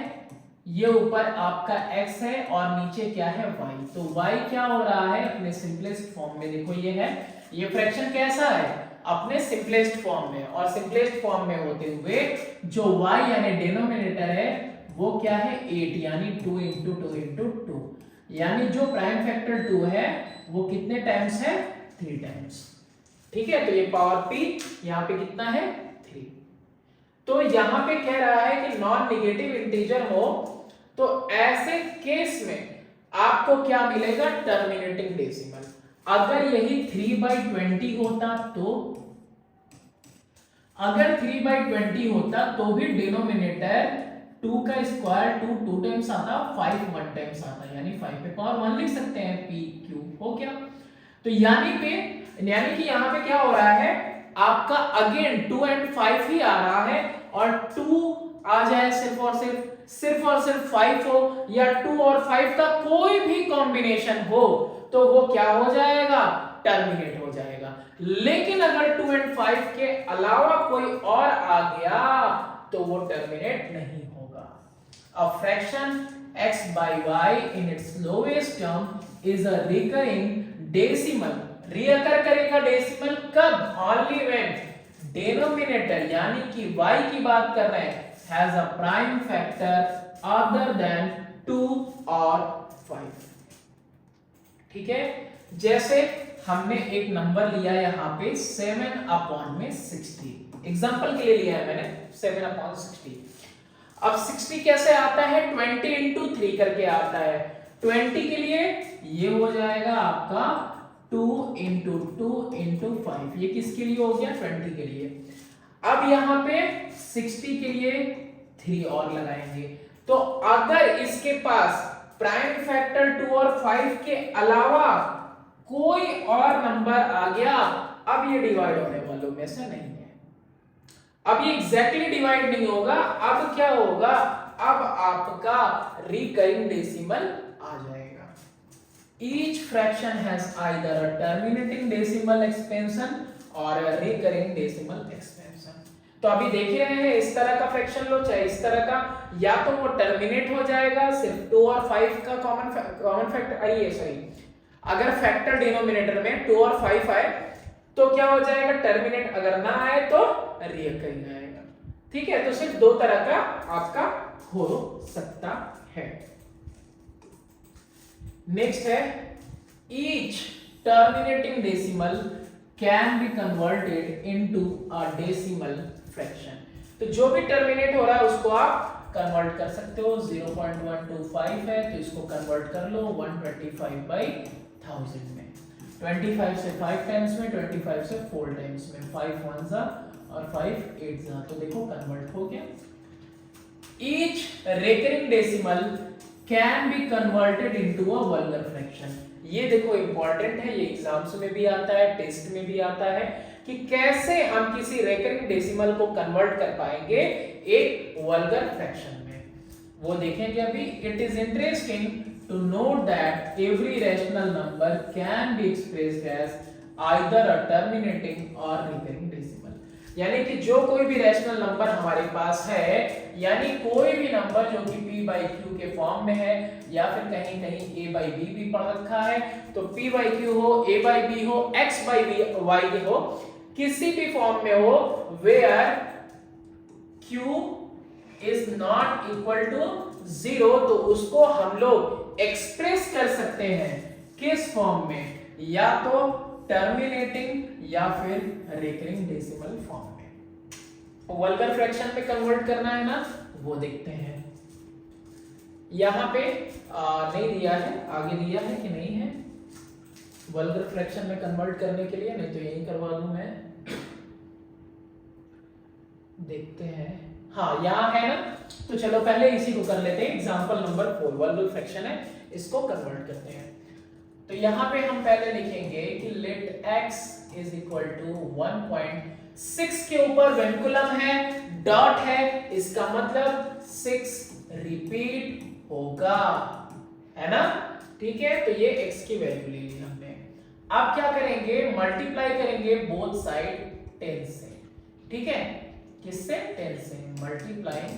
ये ऊपर आपका x है और नीचे क्या है y। तो y क्या हो रहा है अपने सिंपलेस्ट फॉर्म में, देखो ये है, ये फ्रैक्शन कैसा है अपने सिंपलेस्ट फॉर्म में, और सिंपलेस्ट फॉर्म में होते हुए जो y यानी डिनोमिनेटर है वो क्या है 8, यानी 2 into 2 into 2, यानी जो प्राइम फैक्टर 2 है वो कितने टाइम्स है, 3 टाइम्स, ठीक है। तो ये पावर p यहाँ पे कितना है 3। तो यहाँ पे कह रहा है कि नॉन नेगेटिव इंटीजर हो तो ऐसे केस में आपको क्या मिलेगा, टर्मिनेटिंग डेसिमल। अगर यही 3/20 होता तो, अगर 3/20 होता तो भी डिनोमिनेटर 2 का स्क्वायर 2 टाइम्स आता, 5 1 टाइम्स आता, यानी 5 पे पावर 1 लिख सकते हैं, p q हो गया। तो यानी कि यहाँ पे क्या हो रहा है, आपका अगेन 2 and 5 ही आ रहा है, और 2 आ जाए सिर्फ और सिर्फ 5 हो, या 2 और 5 का कोई भी कॉम्बिनेशन हो तो वो क्या हो जाएगा, टर्मिनेट हो जाएगा। लेकिन अगर 2 and 5 के अलावा कोई और आ गया तो वो टर्मिनेट नहीं होगा। A fraction x by y in its lowest term is a recurring decimal। रिअकर करेगा डेसिमल कब, only when denominator यानी कि y की बात कर रहे हैं has a prime factor other than 2 और 5, ठीक है। जैसे हमने एक नंबर लिया यहाँ पे 7/60, एग्जांपल के लिए लिया है मैंने 7/60। अब 60 कैसे आता है, 20 into 3 करके आता है। 20 के लिए ये हो जाएगा आपका 2 into 2 into 5, ये किसके लिए हो गया, 20 के लिए। अब यहाँ पे 60 के लिए 3 और लगाएंगे, तो अगर इसके पास प्राइम फैक्टर 2 और 5 के अलावा कोई और नंबर आ गया, अब ये डिवाइड होने वालों में से नहीं है। अब ये एग्जैक्टली डिवाइड नहीं होगा, अब क्या होगा, अब आपका रिकरिंग डेसिमल आ जाएगा। Each fraction has either a terminating decimal expansion और अ रिकरिंग डेसिमल एक्सपेंशन। तो अभी देख रहे हैं, इस तरह का फ्रैक्शन लो चाहे इस तरह का, या तो वो टर्मिनेट हो जाएगा, सिर्फ 2 और 5 का कॉमन फैक्टर आइए, सॉरी अगर फैक्टर डिनोमिनेटर में 2 और 5 आए तो क्या हो जाएगा, टर्मिनेट, अगर ना आए तो रिकरिंग आएगा। ठीक है, तो सिर्फ 2 तरह का आपका हो सकता है। नेक्स्ट है each terminating decimal can be converted into a decimal fraction. तो जो भी टर्मिनेट हो रहा है उसको आप कन्वर्ट कर सकते हो। 0.125 है तो इसको कन्वर्ट कर लो 125/1000 में। 25 से 5 टाइम्स में, 25 से 4 टाइम्स में, 5 1 जा और 5 8 जा, तो देखो कन्वर्ट हो गया। Each recurring decimal can be converted into a vulgar fraction. ये देखो इंपॉर्टेंट है, ये एग्जाम्स में भी आता है, टेस्ट में भी आता है कि कैसे हम किसी रिकरिंग डेसिमल को कन्वर्ट कर पाएंगे एक वल्गर फ्रैक्शन में, वो देखेंगे अभी। It is interesting to note that every rational number can be expressed as either a terminating और रिकरिंग डेसिमल। यानी कि जो कोई भी रैशनल नंबर हमारे पास है, यानी कोई भी नंबर जो कि p/q के फॉर्म में है या फिर कहीं कहीं a/b भी पढ़ रखा है, तो p/q हो, a/b हो, x/y हो, किसी भी फॉर्म में हो, where q is not equal to 0, तो उसको हम लोग एक्सप्रेस कर सकते हैं किस फॉर्म में, या तो टर्मिनेटिंग या फिर रिकरिंग डेसिमल फॉर्म में। वल्गर फ्रैक्शन में कन्वर्ट करना है ना, वो देखते हैं। यहां पे नहीं दिया है, आगे दिया है कि नहीं है वल्गर फ्रैक्शन में कन्वर्ट करने के लिए, नहीं तो यही करवा दूं मैं, देखते हैं। हाँ यहाँ है ना, तो चलो पहले इसी को कर लेते हैं। एग्जांपल नंबर 4 वल्गर फ्रैक्शन है, इसको कन्वर्ट करते हैं। तो यहाँ पे हम पहले लिखेंगे कि let x is equal to 1.6 के ऊपर वेंकुलम है, डॉट है, इसका मतलब 6 रिपीट होगा, है ना। ठीक है, तो ये x की वैल्यू ले ली हमने। अब क्या करेंगे, मल्टीप्लाई करेंगे बोथ साइड 10 से। ठीक है, किससे, 10 से, मल्टीप्लाइंग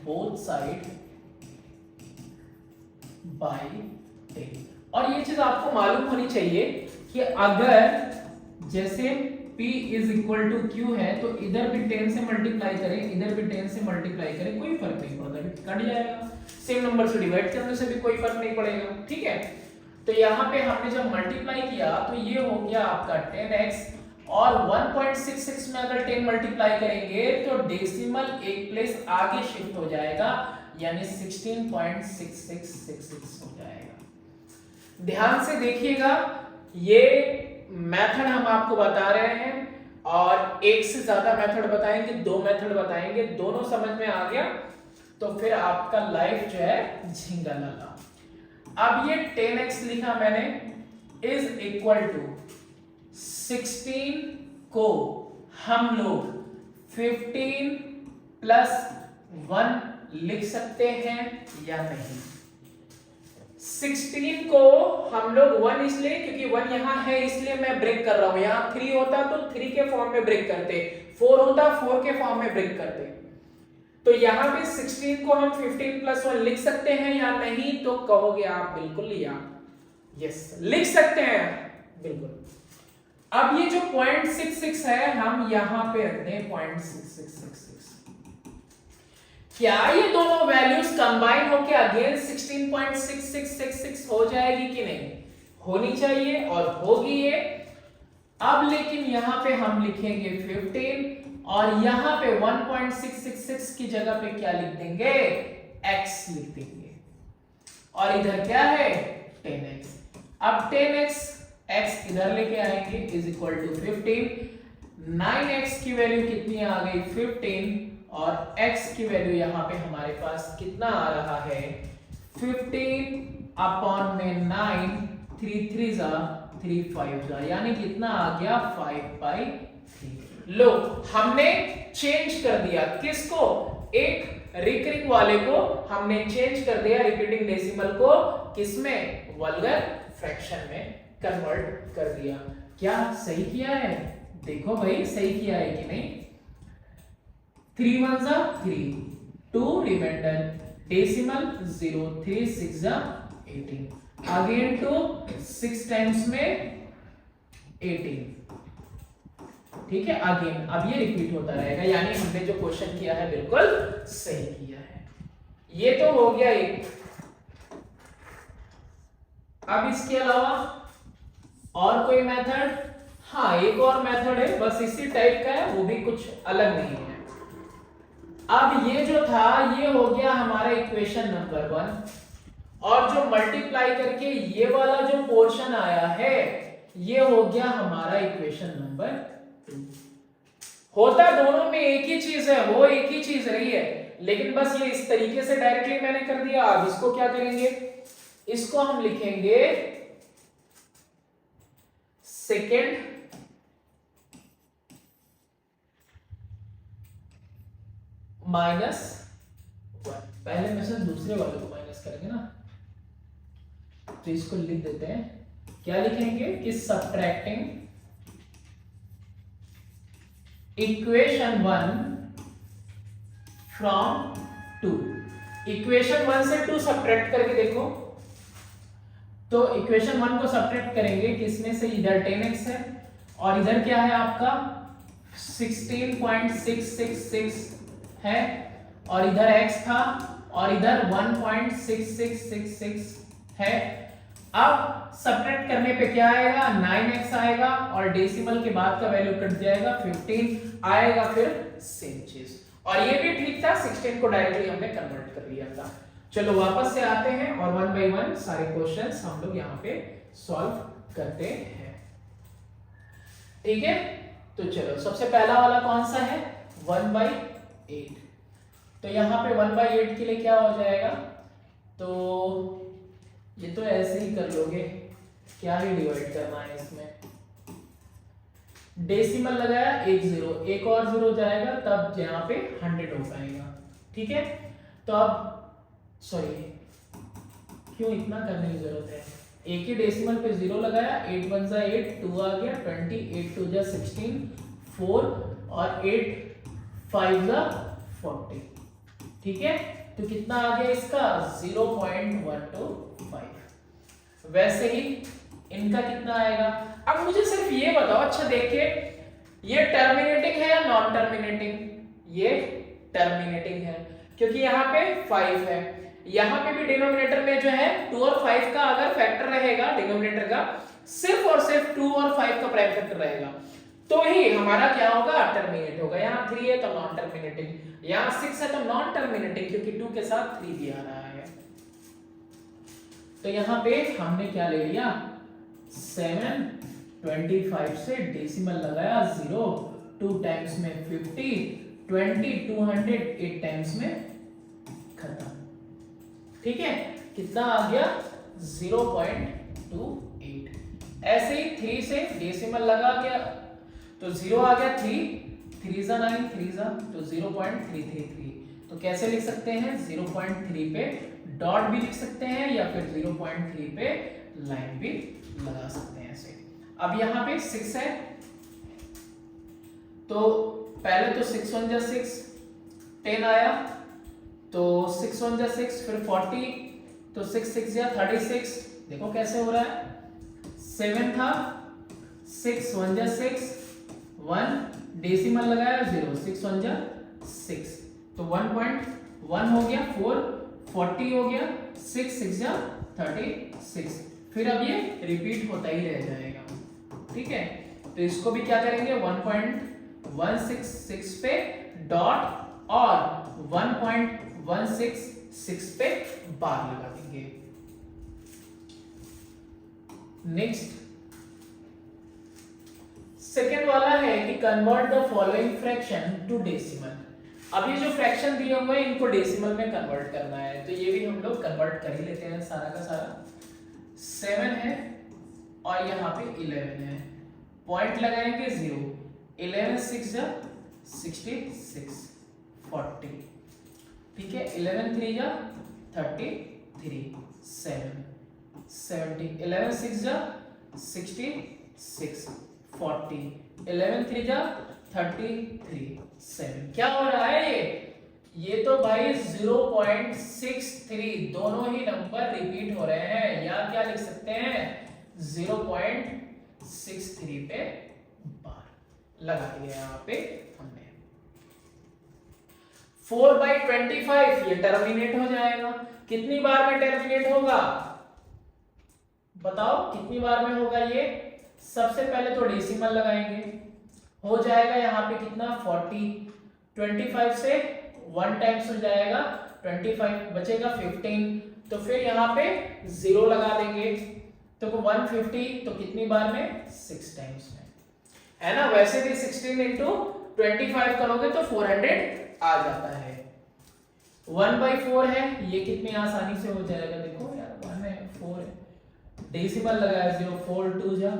बोथ साइड बाय 10। और ये चीज आपको मालूम होनी चाहिए कि अगर जैसे p is equal to q है तो इधर भी 10 से मल्टीप्लाई करें, इधर भी 10 से मल्टीप्लाई करें, कोई फर्क नहीं पड़ता, कट जाएगा। सेम नंबर से डिवाइड करने से भी कोई फर्क नहीं पड़ेगा। ठीक है, तो यहाँ पे हमने जब मल्टीप्लाई किया तो ये हो गया आपका 10x, और 1.66 में अगर 10 मल्टीप्लाई करेंगे तो डेसिमल एक प्लेस आगे शिफ्ट हो जाएगा, यानी 16.6666 हो जाएगा। ध्यान से देखिएगा, ये मेथड हम आपको बता रहे हैं और एक से ज्यादा मेथड बताएंगे, 2 मेथड बताएंगे, दोनों समझ में आ गया तो फिर आपका लाइफ जो है झिंगा लगा। अब ये 10x लिखा मैंने इज इक्वल टू 16 को हम लोग 15 प्लस 1 लिख सकते हैं या नहीं। 16 को हम लोग 1 इसलिए क्योंकि 1 यहां है इसलिए मैं ब्रेक कर रहा हूं, यहां 3 होता तो 3 के फॉर्म में ब्रेक करते, 4 होता 4 के फॉर्म में ब्रेक करते। तो यहां पे 16 को हम 15 प्लस 1 लिख सकते हैं या नहीं, तो कहोगे आप बिल्कुल या यस लिख सकते हैं, बिल्कुल। अब ये जो 0.66 है हम यहां पे रखते हैं 0.6666। क्या ये दोनों वैल्यूज कंबाइन होके अगेन 16.6666 हो जाएगी कि नहीं, होनी चाहिए और होगी ये। अब लेकिन यहां पे हम लिखेंगे 15 और यहां पे 1.666 की जगह पे क्या लिख देंगे, x लिख देंगे, और इधर क्या है 10x। अब 10x x इधर लेके आएंगे इज इक्वल टू 15, 9x की वैल्यू कितनी आ गई 15, और x की वैल्यू यहां पे हमारे पास कितना आ रहा है 15 अपॉन में 9, 3 3 जा 3 5 यानी कितना आ गया 5/3। लो हमने चेंज कर दिया किसको, एक रिकरिंग वाले को हमने चेंज कर दिया रिपीटिंग डेसिमल को किसमें, वल्गर फ्रैक्शन में कन्वर्ट कर दिया। क्या सही किया है, देखो भाई सही किया है कि नहीं। 3 1 जा 3, 2 रिमाइंडर डेसिमल 0, 3 6 जा 18, अगेन टू 6 टाइम्स में 18, ठीक है। अगेन अब ये रिपीट होता रहेगा, यानी हमने जो क्वेश्चन किया है बिल्कुल सही किया है। ये तो हो गया एक। अब इसके अलावा और कोई मेथड, हाँ एक और मेथड है, बस इसी टाइप का है, वो भी कुछ अलग नहीं है। अब ये जो था ये हो गया हमारा इक्वेशन नंबर 1, और जो मल्टीप्लाई करके ये वाला जो पोर्शन आया है ये हो गया हमारा इक्वेशन नंबर 2। होता दोनों में एक ही चीज है, वो एक ही चीज रही है, लेकिन बस ये इस तरीके से डायरेक्टली मैंने कर दिया। अब इसको क्या करेंगे, इसको हम लिखेंगे सेकेंड -1। पहले में से दूसरे वाले को माइनस करेंगे ना, तो इसको लिख देते हैं, क्या लिखेंगे कि सब्ट्रैक्टिंग इक्वेशन 1 फ्रॉम 2। इक्वेशन 1 से 2 सब्ट्रैक्ट करके देखो, तो इक्वेशन 1 को सब्ट्रैक्ट करेंगे किसमें से, इधर 10x है और इधर क्या है आपका 16.666 है, और इधर x था और इधर 1.6666 है। अब सब्ट्रैक्ट करने पे क्या आएगा, 9x आएगा और डेसिमल के बाद का वैल्यू कट जाएगा 15 आएगा, फिर सेम चीज। और ये भी ठीक था, 16 को डायरेक्टली हमने कन्वर्ट कर लिया था। चलो वापस से आते हैं और 1 बाय 1 सारे क्वेश्चंस हम लोग यहाँ पे सॉल्व करते हैं, ठीक है। तो चलो सबसे पहला वाला कौन सा है, 1/8। तो यहाँ पे 1/8 के लिए क्या हो जाएगा, तो ये तो ऐसे ही कर लोगे, क्या ही डिवाइड करना है इसमें। डेसिमल लगाया 1 0, एक और 0 जाएगा तब यहाँ पे 100 हो पाएगा, ठीक है। तो अब सॉरी क्यों इतना करने की जरूरत है, एक ही डेसिमल पे 0 लगाया, 8 1 जा 8, 2 आ गया 20, 8 2 जा 16, 4 और 8 5 जा 40, ठीक है। तो कितना आ गया इसका 0.125। वैसे ही इनका कितना आएगा। अब मुझे सिर्फ ये बताओ, अच्छा देखिए ये टर्मिनेटिंग है या नॉन टर्मिनेटिंग, ये टर्मिनेटिंग है क्योंकि यहाँ पे 5 है। यहाँ पे भी डिनोमिनेटर में जो है 2 और 5 का अगर फैक्टर रहेगा डिनोमिनेटर का, सिर्फ और सिर्फ 2 और 5 का प्राइम फैक्टर रहेगा, तो ही हमारा क्या होगा, टर्मिनेट होगा। यहाँ 3 है तो नॉन टर्मिनेटिंग, यहाँ 6 है तो नॉन टर्मिनेटिंग क्योंकि 2 के साथ 3 भी आ रहा है। तो यहाँ पे हमने क्या ले लिया, 725 से डेसिमल लगाया 0, 2 टाइम्स में 50, 20, 200, 8 टाइम्स में खत्म, ठीक है। कितना आ गया 0.28। ऐसे ही 3 से डेसिमल लगा गया तो 0 आ गया, 3 जा 9, 3 जा तो 0.333। तो कैसे लिख सकते हैं, 0.3 पे डॉट भी लिख सकते हैं या फिर 0.3 पे लाइन भी लगा सकते हैं ऐसे। अब यहाँ पे 6 है तो पहले तो 6 1 जा 6, 10 आया तो 6 1 जा 6, फिर 40 तो 6 6 जा 36। देखो कैसे हो रहा है, 7 था, 6 1 जा 6, 1 डेसिमल लगाया 0, 6 1 जा 6 तो 1.1 हो गया, 4 40 हो गया, 6 6 जा 36। फिर अब ये रिपीट होता ही रह जाएगा, ठीक है। तो इसको भी क्या करेंगे, 1.166 पे डॉट और 1.166 पे बार लगा देंगे। नेक्स्ट सेकेंड वाला है कि convert the following fraction to decimal. अब ये जो फ्रैक्शन दिए हुए हैं इनको डेसिमल में कन्वर्ट करना है, तो ये भी हम लोग कन्वर्ट कर ही लेते हैं सारा का सारा। 7 है और यहाँ पे 11 है, पॉइंट लगाएंगे 0, 11 6 जा 66 40, ठीक है, 11 3 जा 33 7 70, 11 6 जा 66 40, 11 3 जा 33 7। क्या हो रहा है ये तो भाई 0.63 दोनों ही नंबर रिपीट हो रहे हैं, या क्या लिख सकते हैं 0.63 पे बार लगा दिया यहाँ पे हमने। 4/25 ये टर्मिनेट हो जाएगा, कितनी बार में टर्मिनेट होगा बताओ, कितनी बार में होगा ये? सबसे पहले तो डेसिमल लगाएंगे, हो जाएगा यहाँ पे कितना 40, 25 से 1 टाइम्स हो जाएगा 25, बचेगा 15, तो फिर यहाँ पे 0 लगा देंगे, तो 150 तो कितनी बार में 6 टाइम्स में, है ना। वैसे भी 16 into 25 करोगे तो 400 आ जाता है। 1/4 है, ये कितनी आसानी से हो जाएगा, देखो यार 1 है 4 है, डेसिमल लगाया 0, 4 2 जा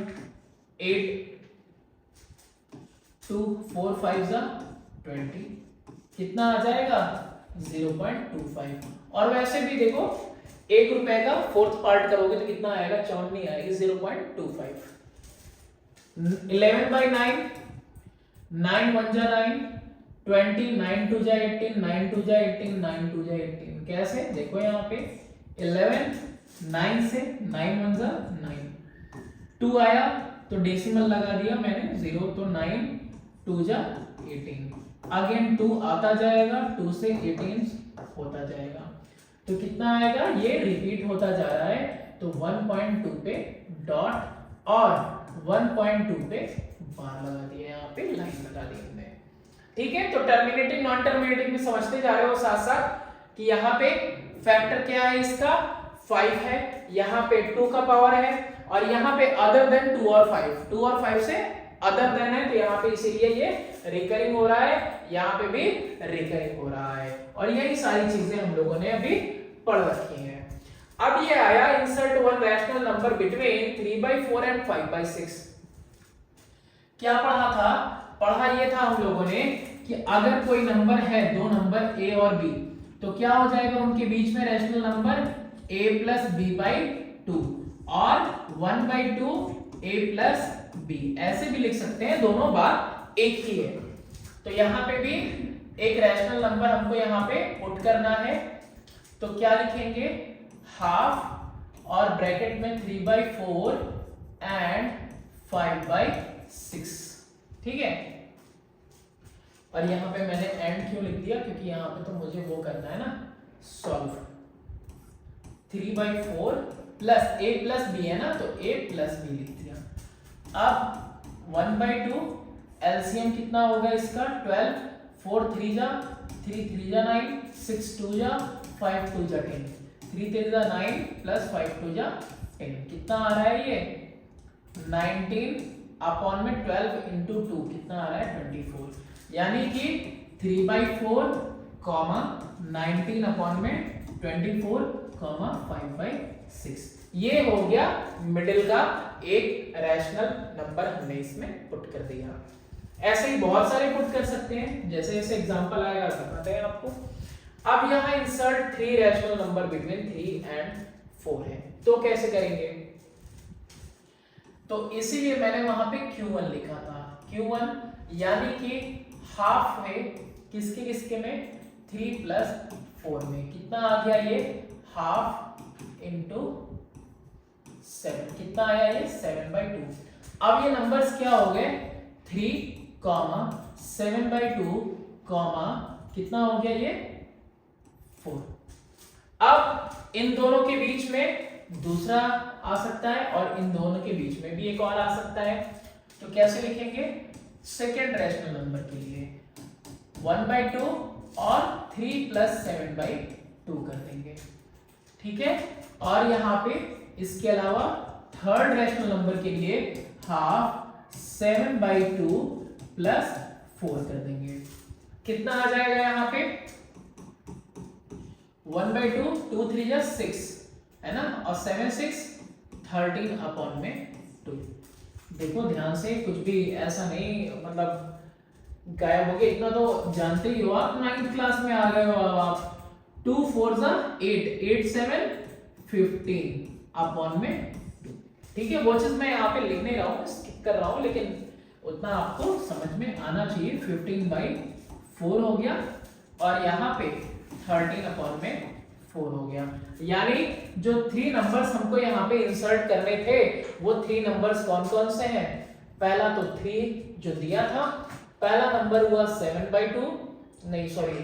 8, 2 4 5 जा 20, कितना आ जाएगा 0.25। और वैसे भी देखो 1 रुपए का 4th पार्ट करोगे तो कितना आएगा, 54 आएगी, 0.25। 11/9, 9 1 जा 9, 20, 9 2 जा 18, 9 2 जा 18, 9 2 जा 18, कैसे देखो यहाँ पे 11 9 से 9 1 जा 9, 2 आया तो डेसिमल लगा दिया मैंने 0, तो 9 2 जा 18, अगेन 2 आता जाएगा, 2 से 18 होता जाएगा, तो कितना आएगा, ये रिपीट होता जा रहा है, तो 1.2 पे डॉट और 1.2 पे बार लगा दिया, यहाँ पे लाइन लगा दी हमने, ठीक है। तो टर्मिनेटिंग नॉन टर्मिनेटिंग भी समझते जा रहे हो साथ साथ कि यहाँ पे फैक्टर क्या है इसका 5 है, यहाँ पे 2 का पावर है, और यहाँ पे अदर देन 2 और 5, 2 और 5 से अदर देन है, तो यहाँ पे इसीलिए ये रिकरिंग हो रहा है, यहाँ पे भी रिकरिंग हो रहा है, और यही सारी चीजें हम लोगों ने अभी पढ़ रखी हैं। अब ये आया insert one rational number between 3/4 and 5/6। क्या पढ़ा था? पढ़ा ये था हम लोगों ने कि अगर कोई नंबर है, दो नंबर a और b, तो क्या हो जाएगा उनके बीच में रैशनल नंबर a + b/2 और 1/2 a + b, ऐसे भी लिख सकते हैं, दोनों बात एक ही है। तो यहाँ पे भी एक रैशनल नंबर हमको यहाँ पे पुट करना है, तो क्या लिखेंगे हाफ और ब्रैकेट में 3/4 एंड 5/6, ठीक है। और यहाँ पे मैंने एंड क्यों लिख दिया, क्योंकि यहाँ पे तो मुझे वो करना है ना सॉल्व, 3/4 प्लस a + b है ना, तो a + b लिख दिया। अब 1/2 एलसीएम कितना होगा इसका 12, 4 3 जा 3 3 जा 9, 6 2 जा 5 2 जा 10, 3 3 जा 9 + 5 2 जा 10, कितना आ रहा है ये 19/12 × 2, कितना आ रहा है 24, यानी कि 3/4, 19/24, 5/6, ये हो गया मिडिल का एक रैशनल नंबर हमने इसमें पुट कर दिया। ऐसे ही बहुत सारे पुट कर सकते हैं, जैसे जैसे एग्जांपल आएगा बताते हैं आपको। अब यहाँ insert 3 rational number between 3 and 4 है, तो कैसे करेंगे? तो इसीलिए मैंने वहां पे Q1 लिखा था, Q1 यानी कि हाफ है किसके किसके में 3 + 4 में, कितना आ गया ये हाफ × 7, कितना आया ये 7/2। अब ये नंबर्स क्या हो गए 3, 7/2, कितना हो गया ये 4। अब इन दोनों के बीच में दूसरा आ सकता है और इन दोनों के बीच में भी एक और आ सकता है, तो कैसे लिखेंगे? सेकेंड रैशनल नंबर के लिए 1/2 और 3 + 7/2 कर देंगे, ठीक है। और यहाँ पे इसके अलावा थर्ड रैशनल नंबर के लिए हाफ 7/2 + 4 कर देंगे, कितना आ जाएगा यहाँ पे 1/2, 2 3 जा 6 है ना, और 7 6 13/2 2। देखो ध्यान से, कुछ भी ऐसा नहीं मतलब गायब हो गया, इतना तो जानते ही हो आप, 9th क्लास में आ गए हो अब आप। 2 4 8, 8 7 15 अपॉन में 2। ठीक है, वो चीज मैं यहाँ पे लिख नहीं रहा हूँ, स्किप कर रहा हूँ, लेकिन उतना आपको समझ में आना चाहिए। 15/4 हो गया और यहाँ पे 13 अपॉन में 4 हो गया। यानी जो 3 नंबर्स हमको यहाँ पे इंसर्ट करने थे वो 3 नंबर्स कौन कौन से हैं? पहला तो 3 जो दिया था, पहला नंबर हुआ 7/2, नहीं सॉरी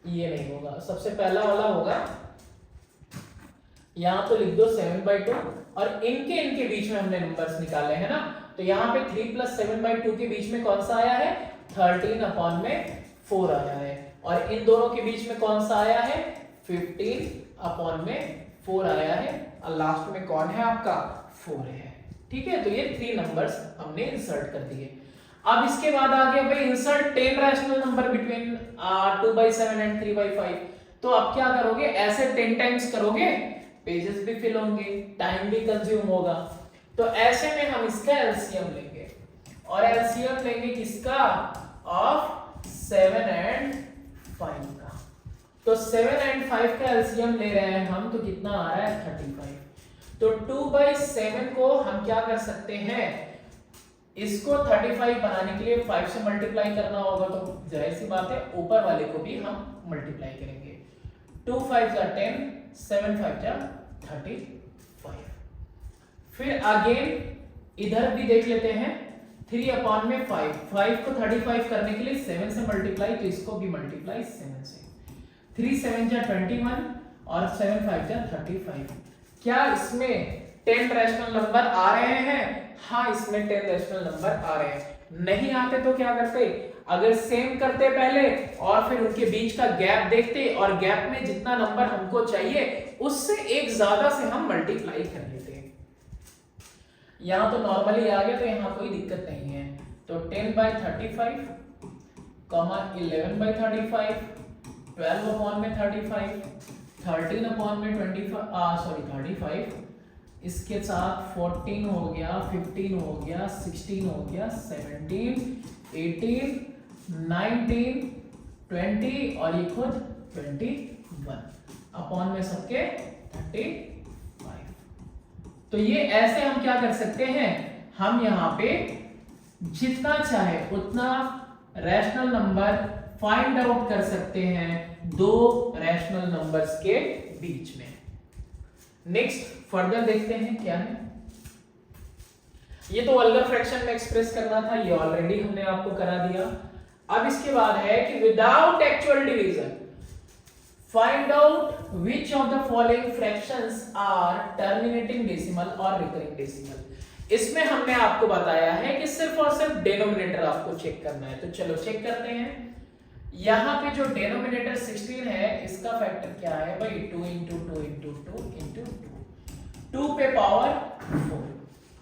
ये नहीं होगा, सबसे पहला वाला होगा, यहाँ तो लिख दो 7/2 और इनके बीच में हमने नंबर्स निकाले हैं ना, तो यहाँ पे 3 + 7/2 के बीच में कौन सा आया है? 13 अपॉन में 4 आया है, और इन दोनों के बीच में कौन सा आया है? 15 अपॉन में 4 आया है, और लास्ट में कौन है आपका? 4 है। ठीक है, तो ये 3 नंबर्स हमने इंसर्ट कर दिए। अब इसके बाद आ गया भाई insert 10 rational number between 2/7 and 3/5। तो अब क्या करोगे? ऐसे 10 टाइम्स करोगे, पेजेस भी फिल होंगे, टाइम भी कंज्यूम होगा, तो ऐसे में हम इसका एलसीएम लेंगे, और एलसीएम लेंगे किसका? ऑफ 7 एंड 5 का। तो 7 एंड 5 का एलसीएम ले रहे हैं हम, तो कितना आ रहा है? 35। तो 2/7 को हम क्या कर सकते हैं? इसको 35 बनाने के लिए 5 से मल्टीप्लाई करना होगा, तो जाहिर सी बात है ऊपर वाले को भी हम मल्टीप्लाई करेंगे। 2 5 जा 10, 7 5 जा 35। फिर अगेन इधर भी देख लेते हैं, 3 अपॉन में 5, 5 को 35 करने के लिए 7 से मल्टीप्लाई, तो इसको भी मल्टीप्लाई 7 से। 3 7 जा 21 और 7 5 जा 35। क्या इसमें 10 रैशनल नंबर आ रहे हैं? हाँ, इसमें 10 रैशनल नंबर आ रहे हैं। नहीं आते तो क्या करते? अगर सेम करते पहले और फिर उनके बीच का गैप देखते, और गैप में जितना नंबर हमको चाहिए उससे एक ज्यादा से हम मल्टीप्लाई कर लेते। यहां तो नॉर्मली आ गया, तो यहां कोई दिक्कत नहीं है। तो 10/35, 11/35, 12 अपॉन में 35, 13 अपॉन में 35, इसके साथ 14 हो गया, 15 हो गया, 16 हो गया, 17, 18, 19, 20 और ये खुद 21 अपॉन में सबके 35। तो ये ऐसे हम क्या कर सकते हैं? हम यहाँ पे जितना चाहे उतना रैशनल नंबर फाइंड आउट कर सकते हैं दो रैशनल नंबर्स के बीच में। नेक्स्ट फर्दर देखते हैं क्या है। ये तो वल्गर फ्रैक्शन में एक्सप्रेस करना था, ये ऑलरेडी हमने आपको करा दिया। अब इसके बाद है कि without actual division find out which of the following fractions are terminating decimal और रिकरिंग डेसिमल। इसमें हमने आपको बताया है कि सिर्फ और सिर्फ डिनोमिनेटर आपको चेक करना है, तो चलो चेक करते हैं। यहां पे जो डिनोमिनेटर 16 है, इसका फैक्टर क्या है भाई? 2 × 2 × 2 × 2, 2 पे पावर 4।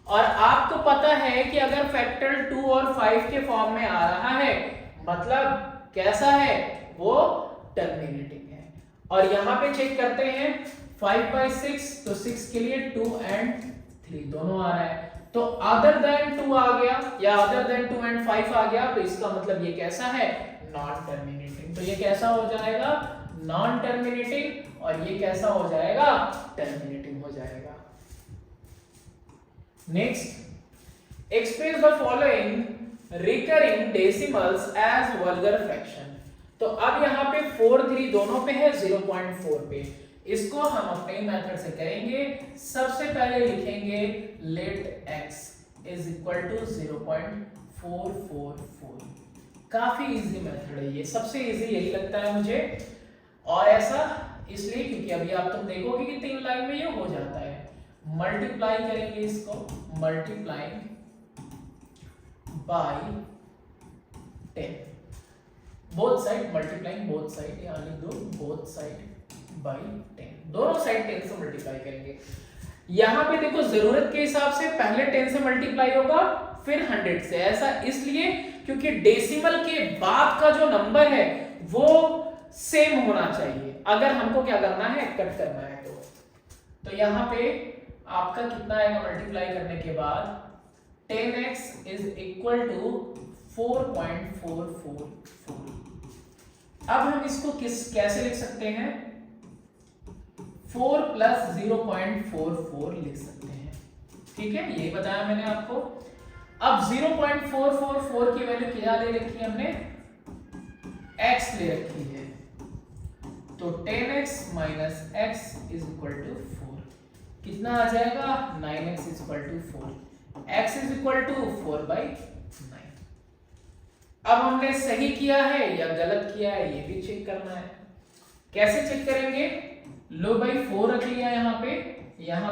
और आपको पता है कि अगर फैक्टर 2 और 5 के फॉर्म में आ रहा है, मतलब कैसा है? वो टर्मिनेटिंग है। और यहां पे चेक करते हैं 5/6, तो 6 के लिए 2 and 3 दोनों आ रहा है, तो अदर देन 2 आ गया या अदर देन 2 and 5 आ गया, तो इसका मतलब ये कैसा है? Non terminating. तो ये कैसा हो जाएगा? Non terminating. और ये कैसा हो जाएगा? टर्मिनेटिंग हो जाएगा। Next, express the following recurring decimals as vulgar fraction. तो अब यहाँ पे 4 3 दोनों पे है, 0.4 पे। इसको हम अपने मेथड से करेंगे। सबसे पहले लिखेंगे let x is equal to 0.444। काफी इजी मेथड है ये, सबसे इजी यही लगता है मुझे। और ऐसा इसलिए क्योंकि अभी आप तुम देखोगे कि 3 लाइन में ये हो जाता है। मल्टीप्लाई करेंगे इसको, multiplying by 10, both side multiplying both side, यहाँ लिख दो बोथ साइड बाय 10, दोनों साइड 10 से मल्टीप्लाई करेंगे। यहां पे देखो जरूरत के हिसाब से पहले 10 से मल्टीप्लाई होगा, फिर 100 से। ऐसा इसलिए क्योंकि डेसिमल के बाद का जो नंबर है वो सेम होना चाहिए, अगर हमको क्या करना है? कट करना है। तो यहां पे आपका कितना आएगा मल्टीप्लाई करने के बाद 10x इज इक्वल टू 4.444। अब हम इसको कैसे लिख सकते हैं, 4 प्लस 0.44 लिख सकते हैं। ठीक है, ये बताया मैंने आपको। अब 0.444 की वैल्यू क्या ले रखी है हमने, x ले रखी है, तो 10x minus x is equal to 4। कितना आ जाएगा, 9x is equal to 4, x is equal to 4/9। अब हमने सही किया है या गलत किया है ये भी चेक करना है। कैसे चेक करेंगे, लो भाई 4 रख लिया यहाँ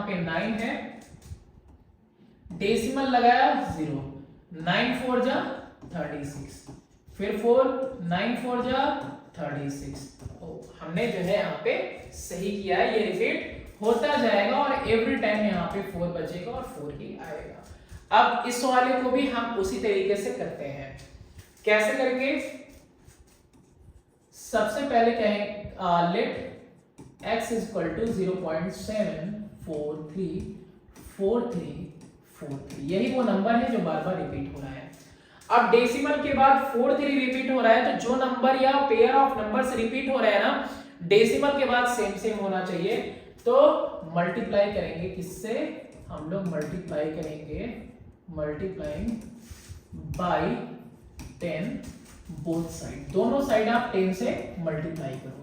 पे 9 है, डेसिमल लगाया 0, 9 4 जा 36, फिर 4 9 4 जा 36। हमने जो है यहाँ पे सही किया है, ये रिपीट होता जाएगा और एवरी टाइम यहाँ पे 4 बचेगा और 4 ही आएगा। अब इस वाले को भी हम उसी तरीके से करते हैं। कैसे करेंगे, सबसे पहले कहें let x is equal to 0.7434343, यही वो नंबर है जो बार बार रिपीट हो रहा है। अब डेसिमल के बाद 43 रिपीट हो रहा है, तो जो नंबर या पेयर ऑफ नंबर्स रिपीट हो रहा है ना, डेसिमल के बाद सेम सेम होना चाहिए। तो मल्टीप्लाई करेंगे किससे, हम लोग मल्टीप्लाई करेंगे मल्टीप्लाइंग बाय 10 बोथ साइड, दोनों साइड आप 10 से मल्टीप्लाई करो।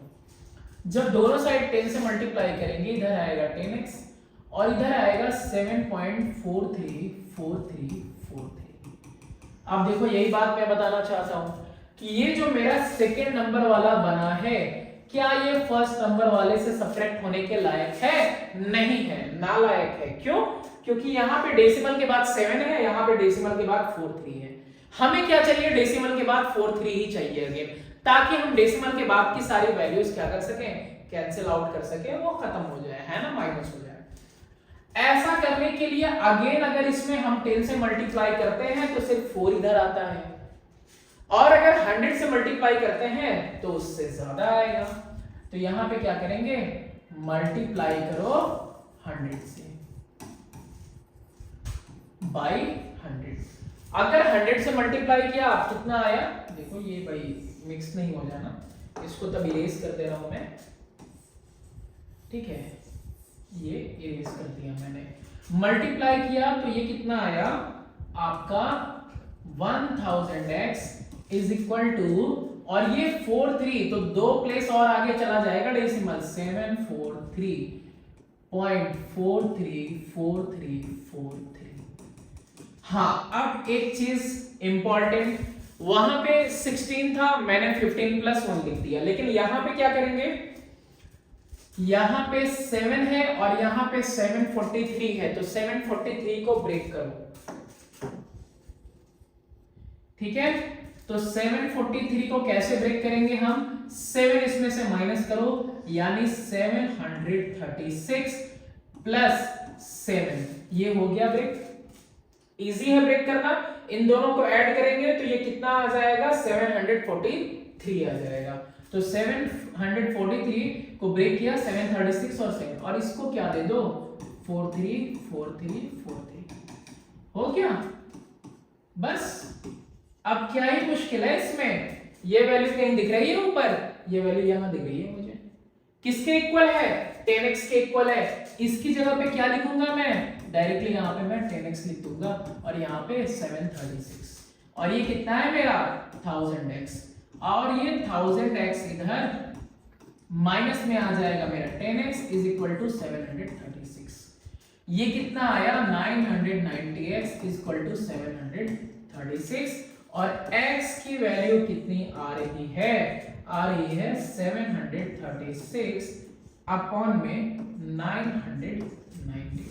जब दोनों साइड 10 से मल्टीप्लाई करेंगे, इधर आएगा 10x और इधर आएगा 7.434343। अब देखो यही बात मैं बताना चाहता हूं कि ये जो मेरा सेकेंड नंबर वाला बना है, क्या ये फर्स्ट नंबर वाले से सब्ट्रैक्ट होने के लायक है, नहीं है, नालायक है। क्यों, क्योंकि यहाँ पे डेसिमल के बाद 7 है, यहाँ पे डेसिमल के बाद 43 है। हमें क्या चाहिए, डेसिमल के बाद 43 ही चाहिए अगेन, ताकि हम डेसिमल के बाद की सारी वैल्यूज क्या कर सकें, कैंसिल आउट कर सकें, वो खत्म हो जाए, है ना, माइनस हो जाए। ऐसा करने के लिए अगेन अगर इसमें हम 10 से मल्टीप्लाई करते हैं तो सिर्फ 4 इधर आता है, और अगर 100 से मल्टीप्लाई करते हैं तो उससे ज्यादा आएगा। तो यहां पे क्या करेंगे, मल्टीप्लाई करो 100 से बाय 100। अगर 100 से मल्टीप्लाई किया कितना आया, देखो ये भाई मिक्स नहीं हो जाना, इसको तब इरेज कर दे रहा हूं मैं, ठीक है, ये इरेज कर दिया मैंने। मल्टीप्लाई किया तो ये कितना आया आपका 1000x इज इक्वल टू, और ये 43 तो 2 प्लेस और आगे चला जाएगा डेसिमल, 743.434343। हाँ, अब एक चीज इंपॉर्टेंट, वहां पे 16 था, मैंने 15 प्लस 1 लिख दिया, लेकिन यहां पे क्या करेंगे, यहां पे 7 है और यहां पे 743 है, तो 743 को ब्रेक करो, ठीक है। तो 743 को कैसे ब्रेक करेंगे हम, 7 इसमें से माइनस करो, यानी 736 प्लस 7, ये हो गया ब्रेक। इजी है ब्रेक करना, इन दोनों को ऐड करेंगे तो ये कितना आ जाएगा, 743 आ जाएगा। तो 743 को ब्रेक किया, 736 और 7, और इसको क्या दे दो, 43 43 43, हो गया बस। अब क्या ही मुश्किल है इसमें, ये वैल्यू कहीं दिख रही है ऊपर, ये वैल्यू यहां दिख रही है मुझे, किसके इक्वल है, 10x के इक्वल है। इसकी जगह पे क्या लिखूंगा मैं, डायरेक्टली यहाँ पे मैं 10x लिख दूंगा और यहाँ पे 736, और ये कितना है मेरा 1000x, और ये 1000x इधर माइनस में आ जाएगा मेरा 10x इज इक्वल टू 736, ये कितना आया 990x इज इक्वल टू 736, और x की वैल्यू कितनी आ रही है 736 अपॉन में 990।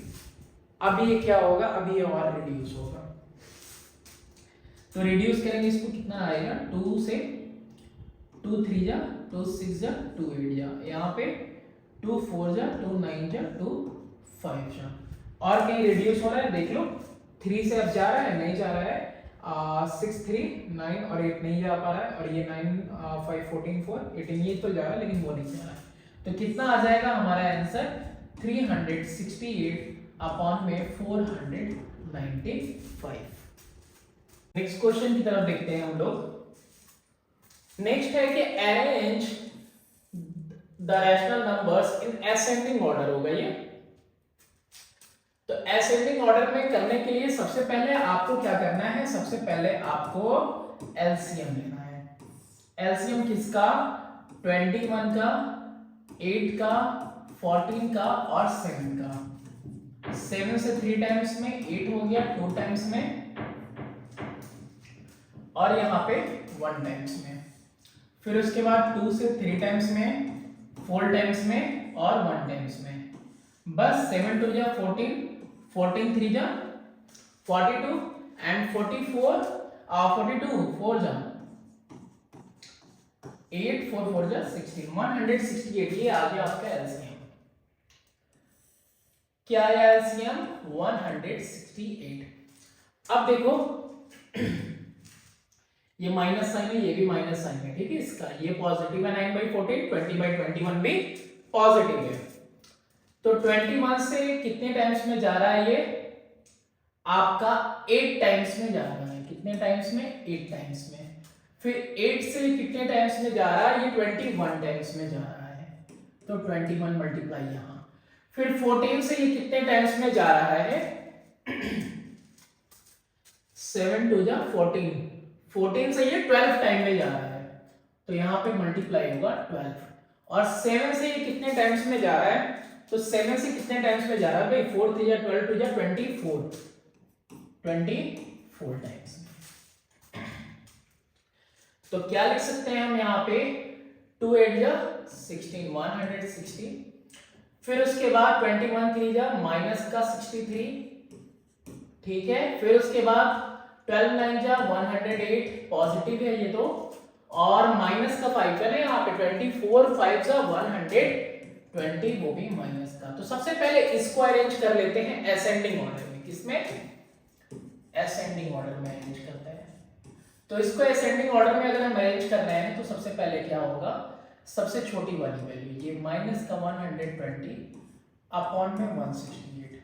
अब ये क्या होगा, अभी ये और रिड्यूस होगा, तो रिड्यूस करेंगे इसको, कितना आएगा 2 से 2 3 जा 2 6 जा 2 8 जा, यहाँ पे 2 4 जा 2 9 जा 2 5 जा, और कहीं रिड्यूस हो रहा है देख लो, 3 से अब जा रहा है, नहीं जा रहा है, 6 3 9 और 8 नहीं जा पा रहा है, और ये 9 5 14 4 18 ये तो जा रहा है, लेकिन वो नहीं जा रहा है। तो कितना आ जाएगा हमारा आंसर 368 अपॉन में 495। नेक्स्ट क्वेश्चन की तरफ देखते हैं हम लोग। नेक्स्ट है कि arrange the rational numbers in ascending order होगा ये। तो असेंडिंग ऑर्डर में करने के लिए सबसे पहले आपको क्या करना है, सबसे पहले आपको एलसीएम लेना है। एलसीएम किसका? 21 का, 8 का, 14 का और 7 का। 7 से 3 टाइम्स में 8 हो गया, 2 टाइम्स में और यहाँ पे 1 टाइम्स में। फिर उसके बाद 2 से 3 टाइम्स में, 4 टाइम्स में और 1 टाइम्स में। बस 7 2 जा 14, 14 3 जा 42 एंड 44 42 4 जा 8 4 4 जा 16, 168। ये आ गया आपका एलसीएम। क्या आया एलसीएम? 168। अब देखो ये माइनस साइन है, ये भी माइनस साइन है, ठीक है। इसका ये पॉजिटिव है 9/14, 20/21 भी पॉजिटिव है। तो 21 से कितने टाइम्स में जा रहा है ये? आपका 8 टाइम्स में जा रहा है। कितने टाइम्स में? 8 टाइम्स में। फिर 8 से कितने टाइम्स में जा रहा है? ये 21 टाइम्स में जा रहा है। तो 21 मल्टीप्लाई यहाँ। फिर 14 से ये कितने टाइम्स में जा रहा है? 7 2 जा 14, 14 से ये 12 टाइम में जा रहा है। तो यहाँ पे मल्टीप्लाई होगा 12। और 7 से ये कितने टाइम्स में जा रहा है? तो 7 से कितने टाइम्स में जा रहा है भाई? 4 3 जा 12 2 जा 24, 24 टाइम्स। तो क्या लिख सकते हैं हम यहाँ पे? 2 8 जा 16, 160। फिर उसके बाद 21 3 जा माइनस का 63, ठीक है। फिर उसके बाद 12 9 जा 108, पॉजिटिव है ये तो। और माइनस का 5 है ना यहाँ पे, 24 5 जा 120, वो भी माइनस का। तो सबसे पहले इसको अरेंज कर लेते हैं असेंडिंग ऑर्डर में। किसमें? असेंडिंग ऑर्डर में अरेंज करते हैं। तो इसको असेंडिंग ऑर्डर में अगर हम अरेंज कर रहे हैं तो सबसे पहले क्या होगा? सबसे छोटी वाली वैल्यू ये माइनस का 120 अपॉन में 168।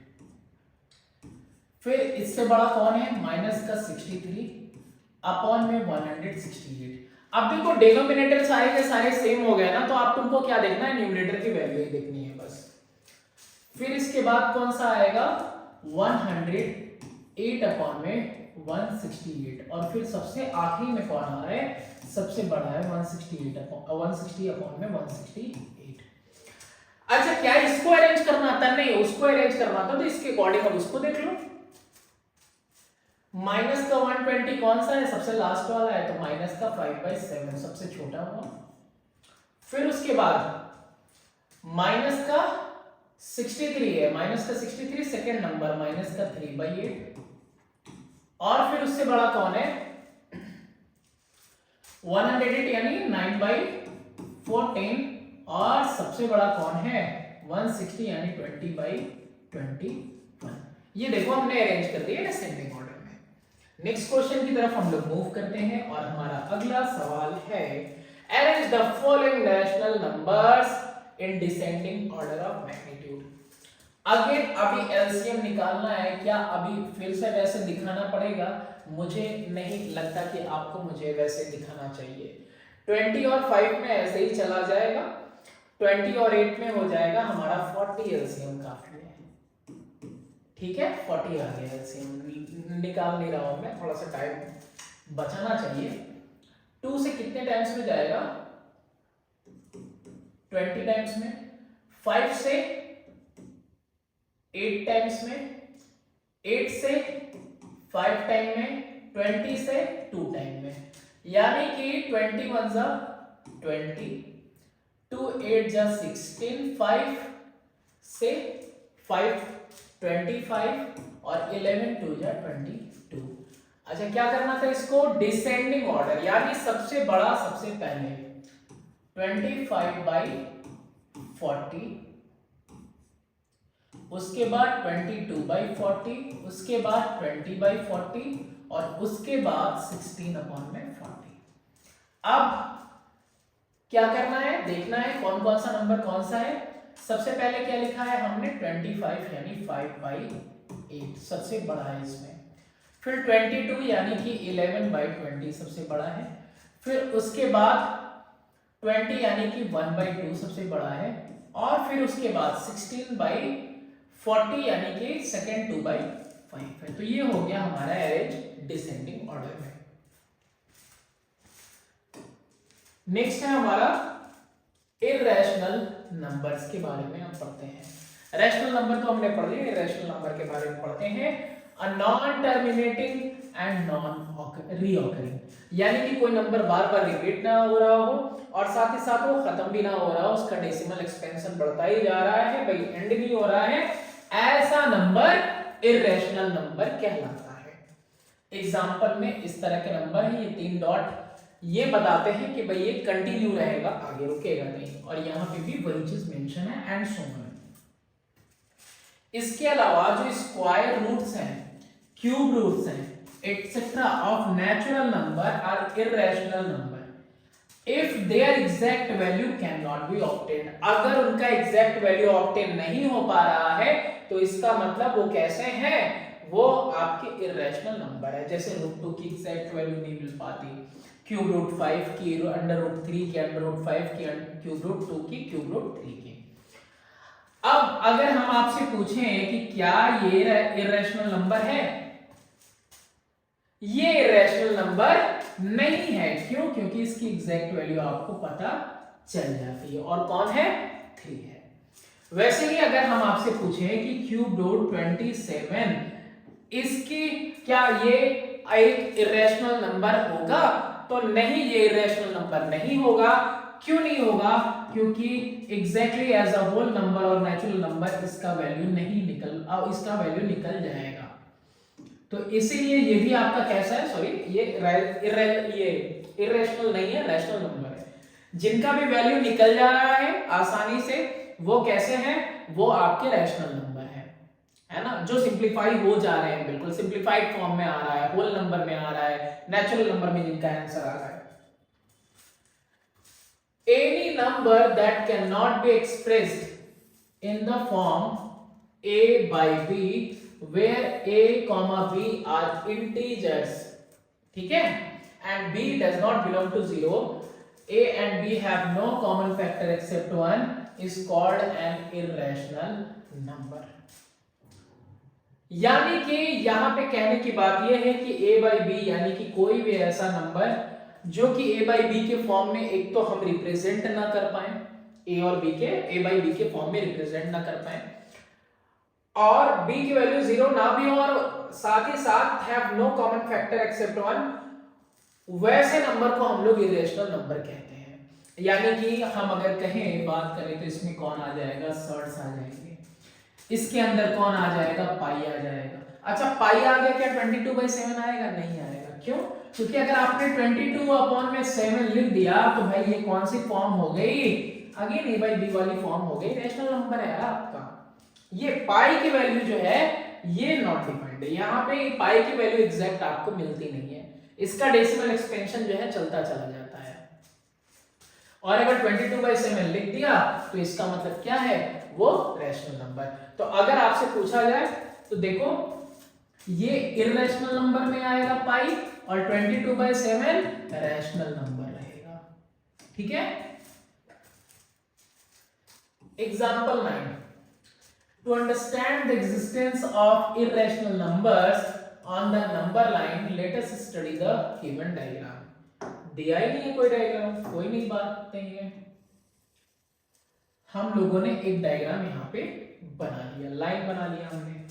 फिर इससे बड़ा कौन है? माइनस का 63 अपॉन में 168। अब देखो डिनोमिनेटर सारे के सारे सेम हो गए ना, तो आप तुमको क्या देखना है? न्यूमरेटर की वैल्यू ही देखनी है बस। फिर इसके बाद कौन सा आएगा? 108 अपॉन में 168। और फिर सबसे आखिरी में कौन आ रहा है? सबसे बड़ा है 160 अपॉन में 168। अच्छा, क्या इसको अरेंज करना आता? नहीं, उसको अरेंज करना आता तो इसके अकॉर्डिंग अब उसको देख लो। माइनस का 120 कौन सा है? सबसे लास्ट वाला है, तो माइनस का 5/7 सबसे छोटा हुआ। फिर उसके बाद माइनस का 63 है, माइनस का 63 सेकेंड नंबर, माइनस का 3/8। और फिर उससे बड़ा कौन है? 108 यानी 9/14। और सबसे बड़ा कौन है? 160 यानी 20/21। ये देखो हमने अरेंज कर दिया असेंडिंग ऑर्डर में। नेक्स्ट क्वेश्चन की तरफ हम लोग मूव करते हैं और हमारा अगला सवाल है arrange the following rational numbers in descending order of magnitude. Again अभी एलसीएम निकालना है। क्या अभी फिर से वैसे दिखाना पड़ेगा? मुझे नहीं लगता कि आपको मुझे वैसे दिखाना चाहिए। 20 और 5 में ऐसे ही चला जाएगा, 20 और 8 में हो जाएगा हमारा 40 एलसीएम काफी है, ठीक है। 40 आ गया एलसीएम, निकाल नहीं रहा हूं मैं, थोड़ा सा टाइम बचाना चाहिए। 2 से कितने टाइम्स में जाएगा? 20 टाइम्स में। 5 से 8 टाइम्स में, 8 से 5 टाइम में, 20 से 2 टाइम में। यानी कि 21 जा 20, 2 8 जा 16, 5 से 5 25 और 11 2 जा 22। अच्छा, क्या करना था इसको? डिसेंडिंग ऑर्डर, यानी सबसे बड़ा सबसे पहले 25/40, उसके बाद 22/40, उसके बाद 20/40 और उसके बाद 16/40। अब क्या करना है? देखना है कौन कौन सा नंबर कौन सा है। सबसे पहले क्या लिखा है हमने 25 यानी 5/8 सबसे बड़ा है इसमें। फिर 22 यानी कि 11/20 सबसे बड़ा है। फिर उसके बाद 20 यानी कि 1/2 सबसे बड़ा है। और फिर उसके बाद 16/40 यानी कि सेकेंड 2/5 है। तो ये हो गया हमारा अरेंज डिसेंडिंग ऑर्डर में। नेक्स्ट है हमारा इर्रेशनल नंबर्स के बारे में हम पढ़ते हैं। रैशनल नंबर तो हमने पढ़ लिया, इर्रेशनल नंबर के बारे में पढ़ते हैं। A non terminating and non recurring, यानी कि कोई नंबर बार बार रिपीट ना हो रहा हो और साथ ही साथ वो खत्म भी ना हो रहा हो, उसका डेसिमल एक्सपेंशन बढ़ता ही जा रहा है, भाई एंड नहीं हो रहा है, ऐसा नंबर इर्रेशनल नंबर कहलाता है। एग्जांपल में इस तरह के नंबर है, ये 3 डॉट ये बताते हैं कि भाई ये कंटिन्यू रहेगा, आगे रुकेगा नहीं, और यहां पे भी वही चीज मेंशन है एंड सो ऑन। इसके अलावा जो स्क्वायर रूट्स हैं, क्यूब रूट्स हैं, etcetera of natural number are irrational number if their exact value can not be obtained. अगर उनका एग्जैक्ट वैल्यू ऑब्टेन नहीं हो पा रहा है तो इसका मतलब वो कैसे हैं, वो आपके इर्रेशनल नंबर है। जैसे √2 की एग्जैक्ट वैल्यू नहीं मिल पाती, क्यूब रूट 5 की, √3 की, √5 की, क्यूब रूट 2 की, क्यूब रूट 3 की। अब अगर हम आपसे पूछें कि क्या ये इर्रेशनल नंबर है, ये इर्रेशनल नंबर नहीं है। क्यों? क्योंकि इसकी एग्जैक्ट वैल्यू आपको पता चल जाती है, और कौन है, 3 है। वैसे ही अगर हम आपसे पूछें कि क्यूब रूट 27, इसकी क्या ये एक इर्रेशनल नंबर होगा, तो नहीं, ये इर्रेशनल नंबर नहीं होगा। क्यों नहीं होगा? क्योंकि exactly as a whole number और नेचुरल नंबर इसका वैल्यू नहीं निकल, अब इसका वैल्यू निकल जाएगा। तो इसीलिए ये भी आपका कैसा है, सॉरी, ये इर्रेशनल नहीं है, रैशनल नंबर है। जिनका भी वैल्यू निकल जा रहा है आसानी से, वो कैसे हैं, वो आपके रैशनल नंबर है ना, जो सिंप्लीफाई हो जा रहे हैं, बिल्कुल सिंप्लीफाइड फॉर्म में आ रहा है, होल नंबर में आ रहा है, नेचुरल नंबर में जिनका आंसर आ रहा है। Any number that cannot be expressed in the form a by b where a comma b are integers, ठीक है, and b does not belong to 0, a and b have no common factor except 1 is called an irrational number। यानी कि यहां पे कहने की बात यह है कि a by b यानी कि कोई भी ऐसा नंबर जो कि a by b के फॉर्म में एक तो हम रिप्रेजेंट ना कर पाए, a और b के a by b के फॉर्म में रिप्रेजेंट ना कर पाए, और b की वैल्यू 0 ना भी हो, और साथ ही साथ have no common factor except 1, वैसे नंबर को हम लोग इरेशनल नंबर कहते हैं। यानी कि हम अगर कहें, बात करें तो इसमें कौन आ जाएगा, सर्ट्स आ जाएंगे, इसके अंदर कौन आ जाएगा, पाई आ जाएगा। अच्छा, पाई आ गया, क्या 22/7 आएगा? नहीं आएगा। क्यों? क्योंकि अगर आपने 22/7 लिख दिया तो भाई ये कौन सी फॉर्म हो गई, अगेन ए बाई बी वाली फॉर्म हो गई, रैशनल नंबर है आपका। ये पाई की वैल्यू जो है ये नॉट डिफाइंड है, यहाँ पे पाई की वैल्यू एग्जैक्ट आपको मिलती नहीं है, इसका डेसिमल एक्सपेंशन जो है चलता चला जाता है। और अगर 22/7 लिख दिया तो इसका मतलब क्या है, वो रैशनल नंबर। तो अगर आपसे पूछा जाए तो देखो, ये इर्रेशनल नंबर में आएगा पाई, और 22/7 रैशनल नंबर रहेगा, ठीक है। Example 9, to understand the existence of irrational numbers on the number line let us study the given diagram. दिया ही नहीं है कोई डायग्राम, कोई नहीं, बात नहीं है, हम लोगों ने एक डायग्राम यहां पे बना लिया, लाइन बना लिया हमने।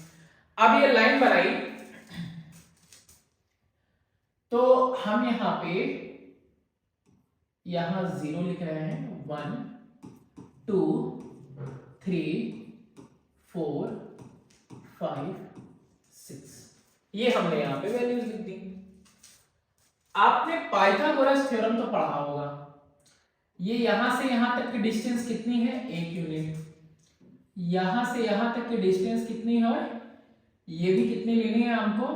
अब ये लाइन बनाई तो हम यहां पे, यहां 0 लिख रहे हैं, 1 2 3 4 5 6, ये हमने यहां पे वैल्यूज लिख दी। आपने पाइथागोरस थ्योरम तो पढ़ा होगा, ये यहां से यहां तक की डिस्टेंस कितनी है, 1 यूनिट, यहां से यहां तक की डिस्टेंस कितनी है, ये भी कितनी लेनी है हमको,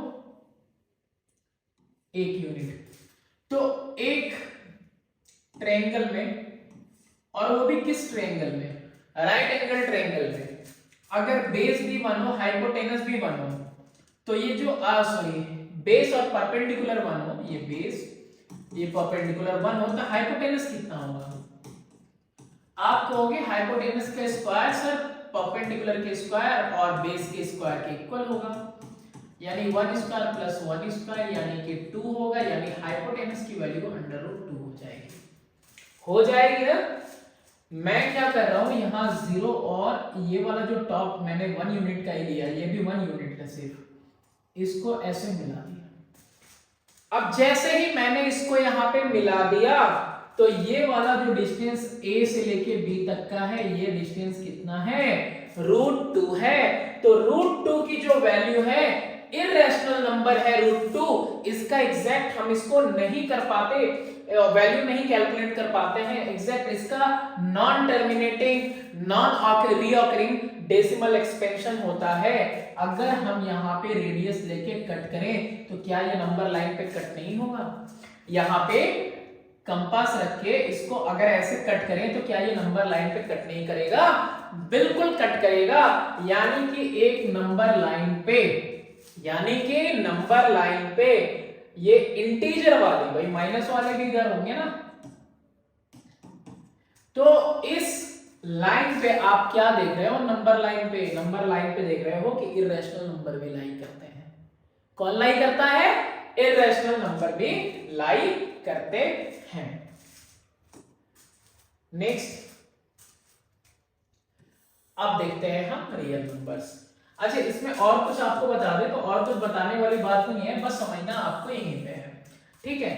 1 यूनिट। तो एक ट्रायंगल में, और वो भी किस ट्रायंगल में, राइट एंगल ट्रायंगल में अगर बेस भी 1 हो, हाइपोटेनस भी 1 हो, तो ये जो सॉरी बेस और परपेंडिकुलर 1 हो, ये बेस ये परपेंडिकुलर 1 हो, तो हाइपोटेनस कितना होगा? आप कहोगे हाइपोटेनस का स्क्वायर सर परपेंडिकुलर के स्क्वायर और बेस के स्क्वायर के इक्वल होगा, यानी 1 स्क्वायर प्लस 1 स्क्वायर यानी कि 2 होगा, यानी हाइपोटेनस की वैल्यू √2 हो जाएगी। हो जाएगी ना? मैं क्या कर रहा हूं यहां 0 और ये वाला जो टॉप मैंने 1 यूनिट का ही लिया, ये भी 1 यूनिट का, सिर्फ इसको ऐसे मिला दिया। अब जैसे ही मैंने इसको यहां पे मिला दिया तो ये वाला जो डिस्टेंस A से लेके B तक का है, ये डिस्टेंस कितना है? √2 है। तो √2 की जो वैल्यू है इररेशनल नंबर है √2, इसका एग्जैक्ट हम इसको नहीं कर पाते, वैल्यू नहीं कैलकुलेट कर पाते हैं एग्जैक्ट, इसका non terminating non recurring decimal expansion होता है। अगर हम यहाँ पे रेडियस लेके कट करें तो क्या ये नंबर लाइन पे कट नहीं होगा? यहाँ पे कंपास रख के इसको अगर ऐसे कट करें तो क्या ये नंबर लाइन पे कट नहीं करेगा? बिल्कुल कट करेगा। यानी कि एक नंबर लाइन पे, यानी कि नंबर लाइन पे ये इंटीजर वाले, भाई माइनस वाले भी इधर होंगे ना, तो इस लाइन पे आप क्या देख रहे हो? नंबर लाइन पे देख रहे हो कि इररेशनल नंबर भी लाई करते हैं। कौन लाई करता है? इररेशनल नंबर भी लाई करते हैं। नेक्स्ट अब देखते हैं हम रियल नंबर्स। अच्छा, इसमें और कुछ आपको बता दे तो और कुछ बताने वाली बात नहीं है, बस समझना आपको यहीं पे है। ठीक है,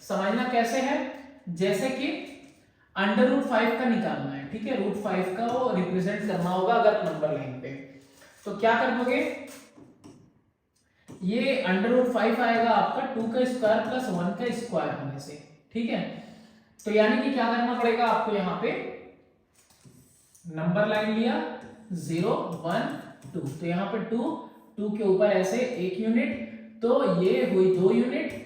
समझना कैसे है? जैसे कि √5 का निकालना है, ठीक है, √5 का वो रिप्रेजेंट करना होगा अगर नंबर लाइन पे, तो क्या कर दोगे? ये √5 आएगा आपका 2 का स्क्वायर प्लस 1 का स्क्वायर होने से, ठीक है। तो यानी कि क्या करना पड़ेगा आपको? यहाँ पे नंबर लाइन लिया 0 1 2, तो यहाँ पे 2 के ऊपर ऐसे 1 यूनिट, तो ये हुई 2 यूनिट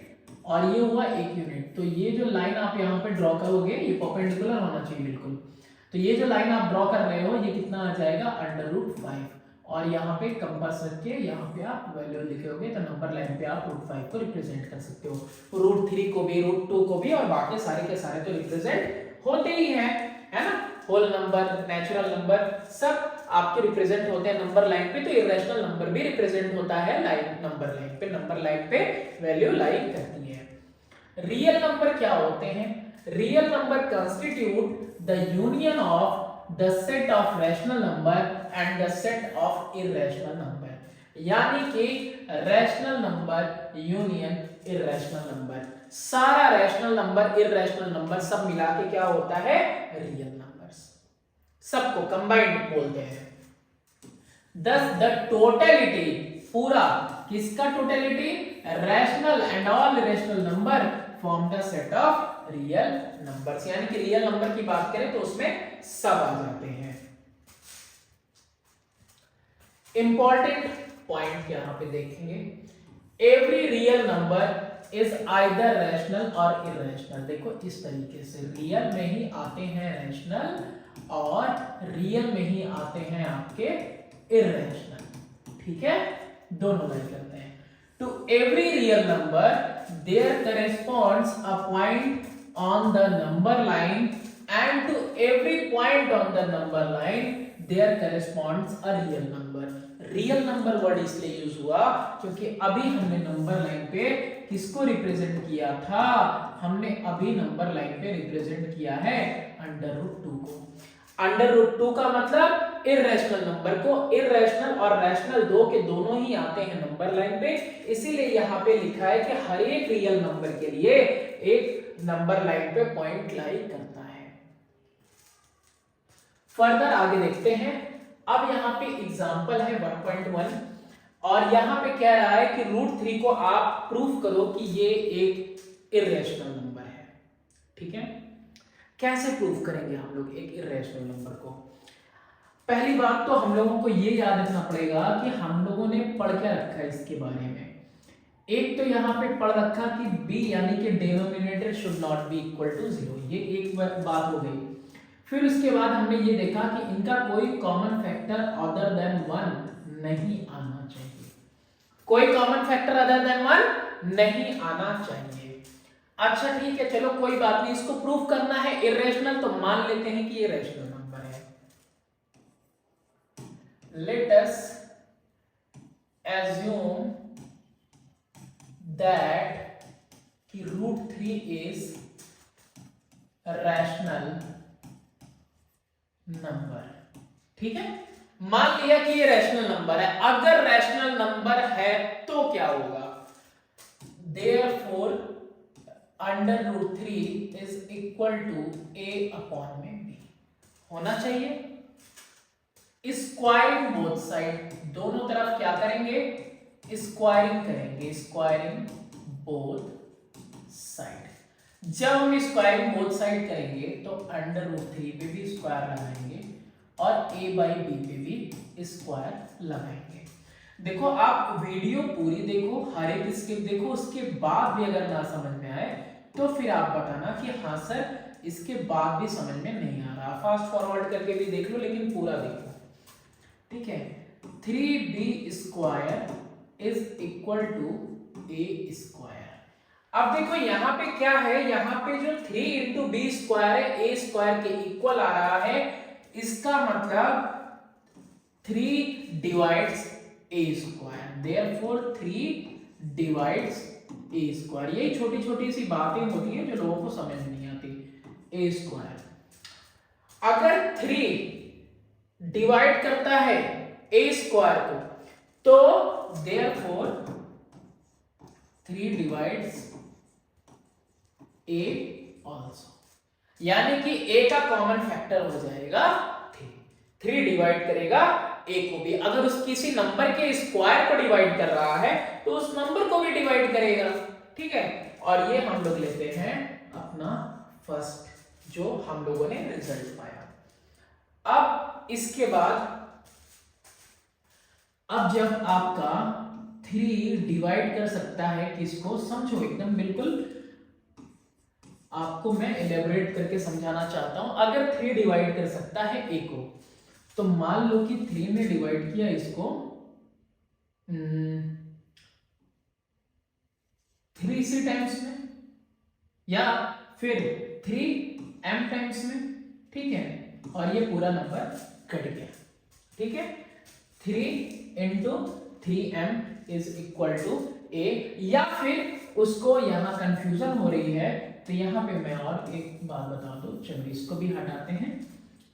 और ये हुआ 1 यूनिट। तो ये जो लाइन आप यहाँ पे ड्रॉ करोगे ये परपेंडिकुलर होना चाहिए बिल्कुल। तो ये जो लाइन आप ड्रॉ कर रहे हो ये कितना आ जाएगा? √5, और यहाँ पे कंपास रख के यहाँ पे आप वैल्यू लिखोगे तो नंबर लाइन पे आप √5 को रिप्रेजेंट कर सकते हो, √3 को भी, √2 को भी, और बाकी सारे के सारे तो रिप्रेजेंट होते ही हैं, है ना। होल नंबर, नेचुरल नंबर सब आपके रिप्रेजेंट होते हैं नंबर लाइन पे, तो इरेशनल नंबर भी रिप्रेजेंट होता है लाइन नंबर लाइन पे, नंबर लाइन पे वैल्यू लाई करती है। रियल नंबर क्या होते हैं? Real number constitute the union of the set of rational number and the set of irrational number, यानी कि rational number union irrational number, सारा रैशनल नंबर इररेशनल नंबर सब मिला के क्या होता है? रियल नंबर्स, सबको कंबाइंड बोलते हैं। Thus the totality, पूरा किसका totality? Rational and all irrational number form the set of real numbers, यानी कि रियल नंबर की बात करें तो उसमें सब आ जाते हैं। इंपॉर्टेंट पॉइंट यहां पे देखेंगे, every real number is either rational और इररेशनल। देखो इस तरीके से रियल में ही आते हैं रैशनल और रियल में ही आते हैं आपके इररेशनल, ठीक है, दोनों लाइन करते हैं। To every real number there corresponds a point on the number line and to every point on the number line there corresponds a real number। real number word इसलिए यूज हुआ क्योंकि अभी हमने नंबर लाइन पे किसको represent किया था? हमने अभी नंबर लाइन पे रिप्रेजेंट किया है √2 को। √2 का मतलब इररेशनल नंबर को, इररेशनल और रैशनल दो के दोनों ही आते हैं नंबर लाइन पे, इसीलिए यहाँ पे लिखा है कि हर एक रियल नंबर के लिए एक नंबर लाइन पे पॉइंट लाई करता है। फर्दर आगे देखते हैं। अब यहाँ पे एग्जांपल है 1.1 और यहाँ पे कह रहा है कि √3 को आप प्रूफ करो कि ये एक इररेशनल नंबर है, ठीक है। कैसे प्रूफ करेंगे हम लोग एक इररेशनल नंबर को? पहली बात तो हम लोगों को ये याद रखना पड़ेगा कि हम लोगों ने पढ़ क्या रखा है इसके बारे में। एक तो यहाँ पे पढ़ रखा कि b यानी कि denominator should not be equal to 0, ये एक बात हो गई। फिर उसके बाद हमने ये देखा कि इनका कोई कॉमन फैक्टर अदर देन 1 नहीं आना चाहिए, कोई कॉमन फैक्टर अदर देन 1 नहीं आना चाहिए। अच्छा ठीक है, चलो कोई बात नहीं, इसको प्रूव करना है इरेशनल, तो मान लेते हैं कि ये रैशनल नंबर है। लेट अस assume that कि √3 is रैशनल नंबर। ठीक है, मान लिया कि ये रैशनल नंबर है। अगर रैशनल नंबर है तो क्या होगा, therefore under √3 is equal to a/b होना चाहिए। स्क्वायरिंग बोथ साइड, दोनों तरफ क्या करेंगे, स्क्वायरिंग करेंगे, स्क्वायरिंग बोथ साइड। जब हम स्क्वायरिंग बोथ साइड करेंगे तो अंडर √3 पे भी स्क्वायर लगाएंगे और a/b पे भी स्क्वायर लगाएंगे। देखो आप वीडियो पूरी देखो, हर एक स्टेप देखो, उसके बाद भी अगर ना समझ में आए तो फिर आप बताना कि हाँ सर इसके बाद भी समझ में नहीं आ रहा, फास्ट फॉरवर्ड करके भी देख लो, लेकिन पूरा देखो। ठीक है, 3b square is equal to a square. अब देखो यहाँ पे क्या है, यहाँ पे जो 3 इंटू बी स्क्वायर है a स्क्वायर के इक्वल आ रहा है, इसका मतलब 3 divides a square, therefore 3 divides a square. यही छोटी छोटी सी बातें होती हैं जो लोगों को समझ नहीं आती। a स्क्वायर अगर 3 डिवाइड करता है a स्क्वायर को, तो देयरफॉर 3 डिवाइड्स a आल्सो, यानी कि a का कॉमन फैक्टर हो जाएगा 3 डिवाइड करेगा a को भी। अगर उस किसी नंबर के स्क्वायर को डिवाइड कर रहा है तो उस नंबर को भी डिवाइड करेगा। ठीक है, और ये हम लोग लेते हैं अपना फर्स्ट जो हम लोगों ने रिजल्ट पाया। अब इसके बाद अब जब आपका 3 डिवाइड कर सकता है किसको, समझो एकदम बिल्कुल आपको मैं एलेबोरेट करके समझाना चाहता हूं। अगर 3 डिवाइड कर सकता है a को, तो मान लो कि 3 ने डिवाइड किया इसको 3c टाइम्स में या फिर 3m टाइम्स में। ठीक है, और ये पूरा नंबर कट गया। ठीक है, 3 into 3m is equal to a, या फिर उसको यहां कंफ्यूजन हो रही है तो यहां पे मैं और एक बात बता दूं, चलो इसको भी हटाते हैं,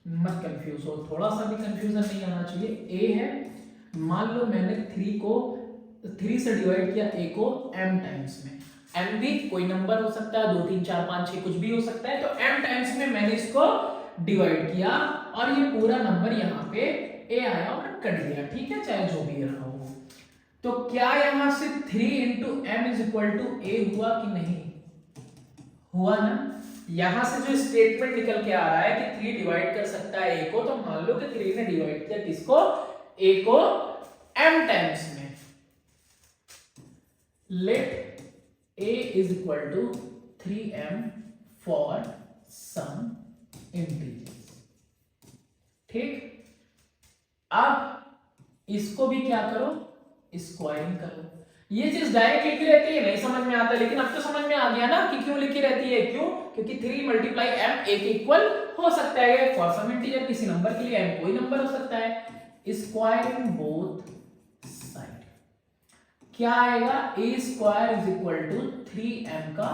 मत कंफ्यूज हो, थोड़ा सा भी कंफ्यूजन नहीं आना चाहिए। a है, मान लो मैंने 3 से डिवाइड किया a को m टाइम्स में, m भी कोई नंबर हो सकता है, 2 3 4 5 6 कुछ भी हो सकता है, तो m टाइम्स में मैंने इसको डिवाइड किया और ये पूरा नंबर यहाँ पे a आया और कट गया। ठीक है, चाहे जो भी रहा हो। तो क्या यहां से 3 into m is equal to a हुआ कि नहीं हुआ ना। यहां से जो स्टेटमेंट निकल के आ रहा है कि 3 डिवाइड कर सकता है a को, तो मान लो कि 3 ने डिवाइड किया किसको, a को m टाइम्स में। Let a is equal to 3m for some integers. ठीक, अब इसको भी क्या करो, स्क्वायरिंग करो। ये चीज डायरेक्ट लिखी रहती है, नहीं समझ में आता, लेकिन अब तो समझ में आ गया ना कि क्यों लिखी रहती है। क्यों, क्योंकि 3 मल्टीप्लाई m a के इक्वल हो सकता है फॉर सम इंटीजर, किसी नंबर के लिए m कोई नंबर हो सकता है। स्क्वायरिंग बोथ साइड क्या आएगा, a square is equal to 3m का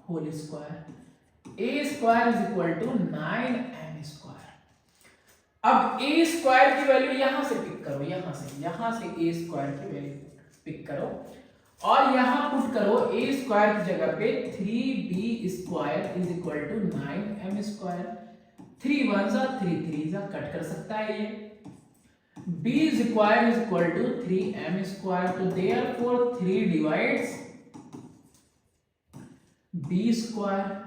whole square, a square is equal to 9m square. अब a स्क्वायर की वैल्यू यहां से पिक करो, यहां से a स्क्वायर की वैल्यू पिक करो और यहां पुट करो a स्क्वायर की जगह पे 3b square is equal to 9m square. 3 1 जा 3 3 जा कट कर सकता है ये। b square is equal to 3m square, तो देयरफॉर 3 डिवाइड्स b स्क्वायर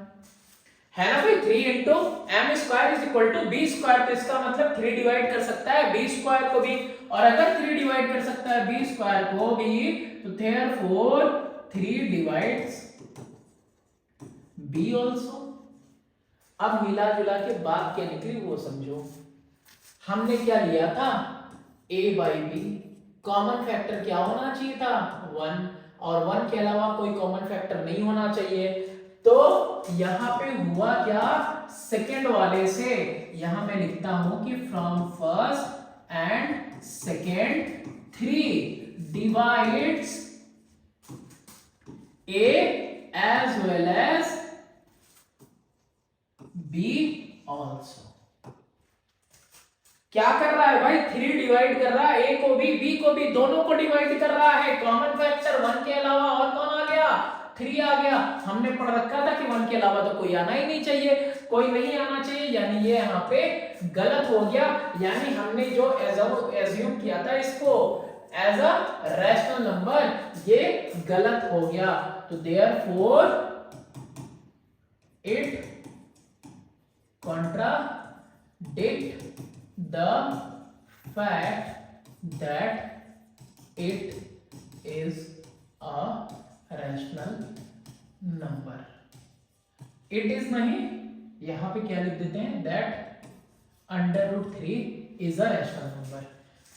है ना भाई। 3 into m square is equal to b square, तो इसका मतलब 3 डिवाइड कर सकता है बी स्क्वायर को भी, और अगर 3 डिवाइड कर सकता है बी स्क्वायर को भी, तो देयरफॉर 3 डिवाइड्स बी आल्सो। अब मिला जुला के बात क्या निकली वो समझो। हमने क्या लिया था, a by b, common factor क्या होना चाहिए था 1, और 1 के अलावा कोई कॉमन फैक्टर नहीं होना चाहिए। तो यहां पे हुआ क्या, सेकंड वाले से यहां मैं लिखता हूं कि from first and second 3 divides a as well as b also। क्या कर रहा है भाई, 3 डिवाइड कर रहा है, a को भी b को भी, दोनों को डिवाइड कर रहा है। कॉमन फैक्टर 1 के अलावा और कौन आ गया, 3 आ गया। हमने पढ़ रखा था कि 1 के अलावा तो कोई आना ही नहीं चाहिए, कोई नहीं आना चाहिए, यानी ये यहाँ पे गलत हो गया। यानी हमने जो एज्यूम किया था इसको एज अ रैशनल नंबर, ये गलत हो गया। तो therefore it contradict the fact that it is a rational number। it is नहीं, यहां पे क्या लिख देते हैं, that √3 is a rational number,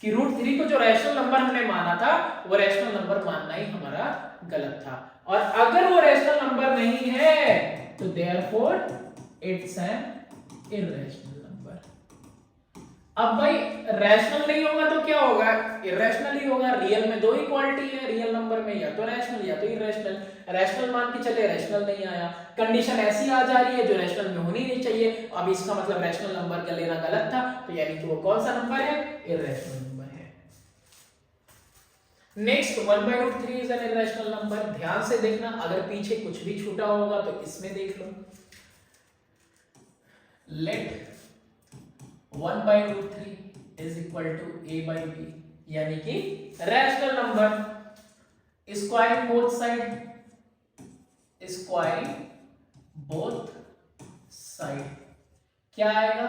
कि √3 को जो रैशनल नंबर हमने माना था वो रैशनल नंबर मानना ही हमारा गलत था। और अगर वो रैशनल नंबर नहीं है तो therefore it's an irrational number. अब भाई रैशनल नहीं होगा तो क्या होगा, इर्रेशनल ही होगा। रियल में दो ही क्वालिटी है, रियल नंबर में या तो रैशनल या तो इर्रेशनल। रैशनल मान के चले, रैशनल नहीं आया, कंडीशन ऐसी आ जा रही है जो रैशनल में होनी नहीं चाहिए। अब इसका मतलब रैशनल नंबर का लेना गलत था, तो यानी कि वो कौन सा नंबर है, इर्रेशनल नंबर है। Next 1/√3 is an irrational number. ध्यान से देखना, अगर पीछे कुछ भी छूटा होगा तो इसमें देख लो। Let 1/√3 is equal to a by B, यानी कि rational number. Squaring both side, squaring both side क्या आएगा,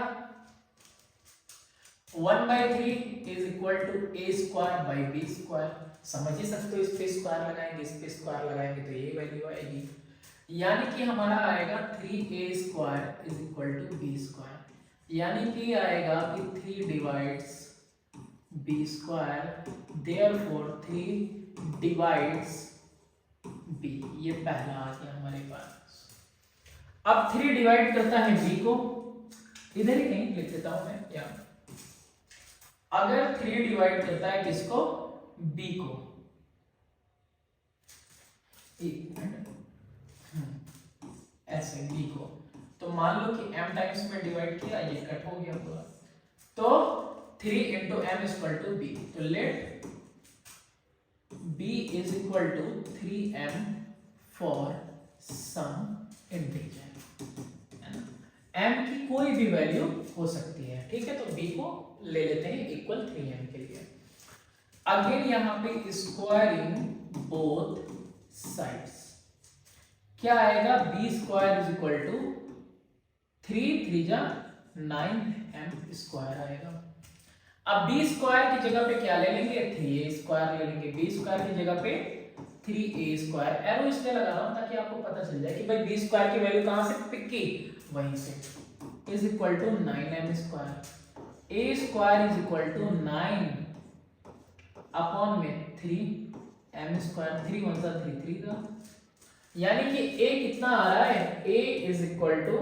1/3 is equal to a square by B square. समझ ही सकते हो, इस पे स्क्वायर लगाएंगे, इस पे स्क्वायर लगाएंगे तो ये वैल्यू आएगी, यानी कि हमारा आएगा 3a square is equal to b square. यानी कि आएगा कि 3 divides b square, therefore 3 divides b। ये पहला आ गया हमारे पास। अब 3 डिवाइड करता है b को, इधर ही कहीं लिख देता हूं मैं, या अगर 3 डिवाइड करता है किसको, b को, ऐसे b को, तो मान लो कि m टाइम्स में डिवाइड किया, ये कट हो गया पूरा, तो 3 into m is equal to b। तो late b is equal to 3m for some integer, m की कोई भी वैल्यू हो सकती है, ठीक है। तो b को ले लेते हैं इक्वल 3m के लिए। अगेन यहाँ पे स्क्वायरिंग बोथ साइड्स, क्या आएगा, b square is equal to 3 3 जा 9m स्क्वायर आएगा। अब b स्क्वायर की जगह पे क्या ले लेंगे, 3a स्क्वायर ले लेंगे। b स्क्वायर की जगह पे 3a स्क्वायर, एरो इसलिए लगा रहा हूं ताकि आपको पता चल जाए कि भाई b स्क्वायर की वैल्यू कहां से पिक की, वहीं से, is equal to 9m square. a square is equal to 9 upon में 3m स्क्वायर, 3 1 जा 3 3 का, यानी कि a कितना आ रहा है, a is equal to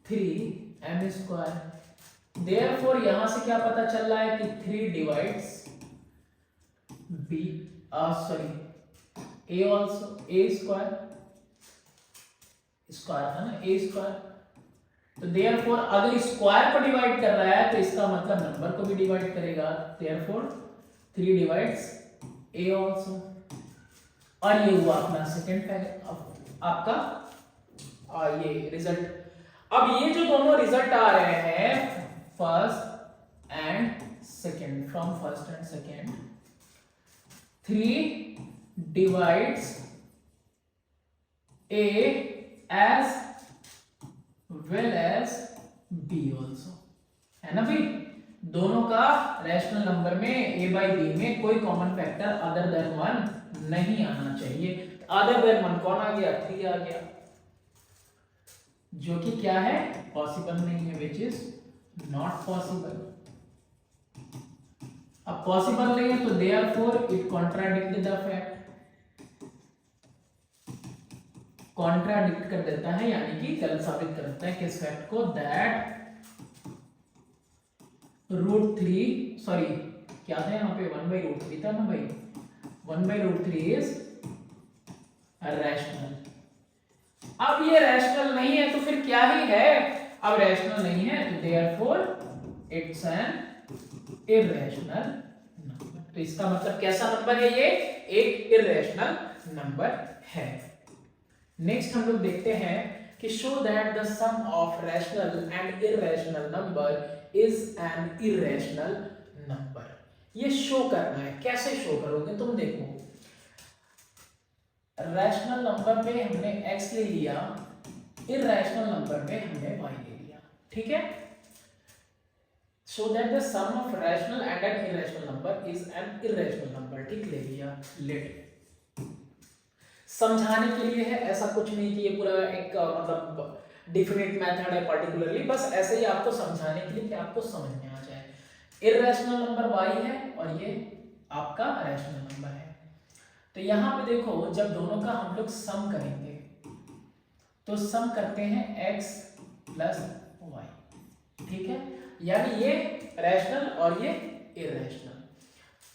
3m square. Therefore यहां से क्या पता चल रहा है कि 3 divides b, sorry a also, a square, square था ना a स्क्वायर। तो देयरफॉर अगर स्क्वायर को डिवाइड कर रहा है तो इसका मतलब नंबर को भी डिवाइड करेगा, देयरफॉर 3 डिवाइड्स a आल्सो। और ये हुआ अपना सेकंड आपका ये रिजल्ट। अब ये जो दोनों रिजल्ट आ रहे हैं first and second, from first and second, 3 divides a as well as b also, है ना भाई। दोनों का रैशनल नंबर में a बाई b में कोई कॉमन फैक्टर अदर देन 1 नहीं आना चाहिए। अदर देन 1 कौन आ गया, 3 आ गया। जो कि क्या है, पॉसिबल नहीं है, विच इज नॉट पॉसिबल। अब पॉसिबल नहीं है तो therefore it contradict the fact, contradict कर देता है, यानी कि गलत साबित कर देता है किस फैक्ट को, दैट √3 सॉरी क्या था यहाँ पे, 1/√3 था ना भाई, 1/√3 इज रैशनल। अब ये रैशनल नहीं है तो फिर क्या ही है, अब रैशनल नहीं है तो therefore it's an irrational number. तो इसका मतलब कैसा नंबर है ये, एक इर्रेशनल नंबर है। नेक्स्ट हम लोग देखते हैं कि show that the sum of rational and irrational number is an irrational number. ये शो करना है, कैसे शो करोगे तुम देखो, रैशनल नंबर पे हमने x ले लिया, इर्रेशनल नंबर पे हमने y ले लिया, ठीक है। So that the sum of rational and an irrational number is an irrational number, ठीक ले लिया, लेट। समझाने के लिए है, ऐसा कुछ नहीं कि ये पूरा एक मतलब डिफिनिट मेथड है पर्टिकुलरली, बस ऐसे ही आपको समझाने के लिए कि आपको समझ में आ जाए। इर्रेशनल नंबर y है और ये आपका रैशनल नंबर है। तो यहाँ पे देखो, जब दोनों का हम लोग सम करेंगे तो सम करते हैं x प्लस y, ठीक है, यानी ये रैशनल और ये इर्रेशनल।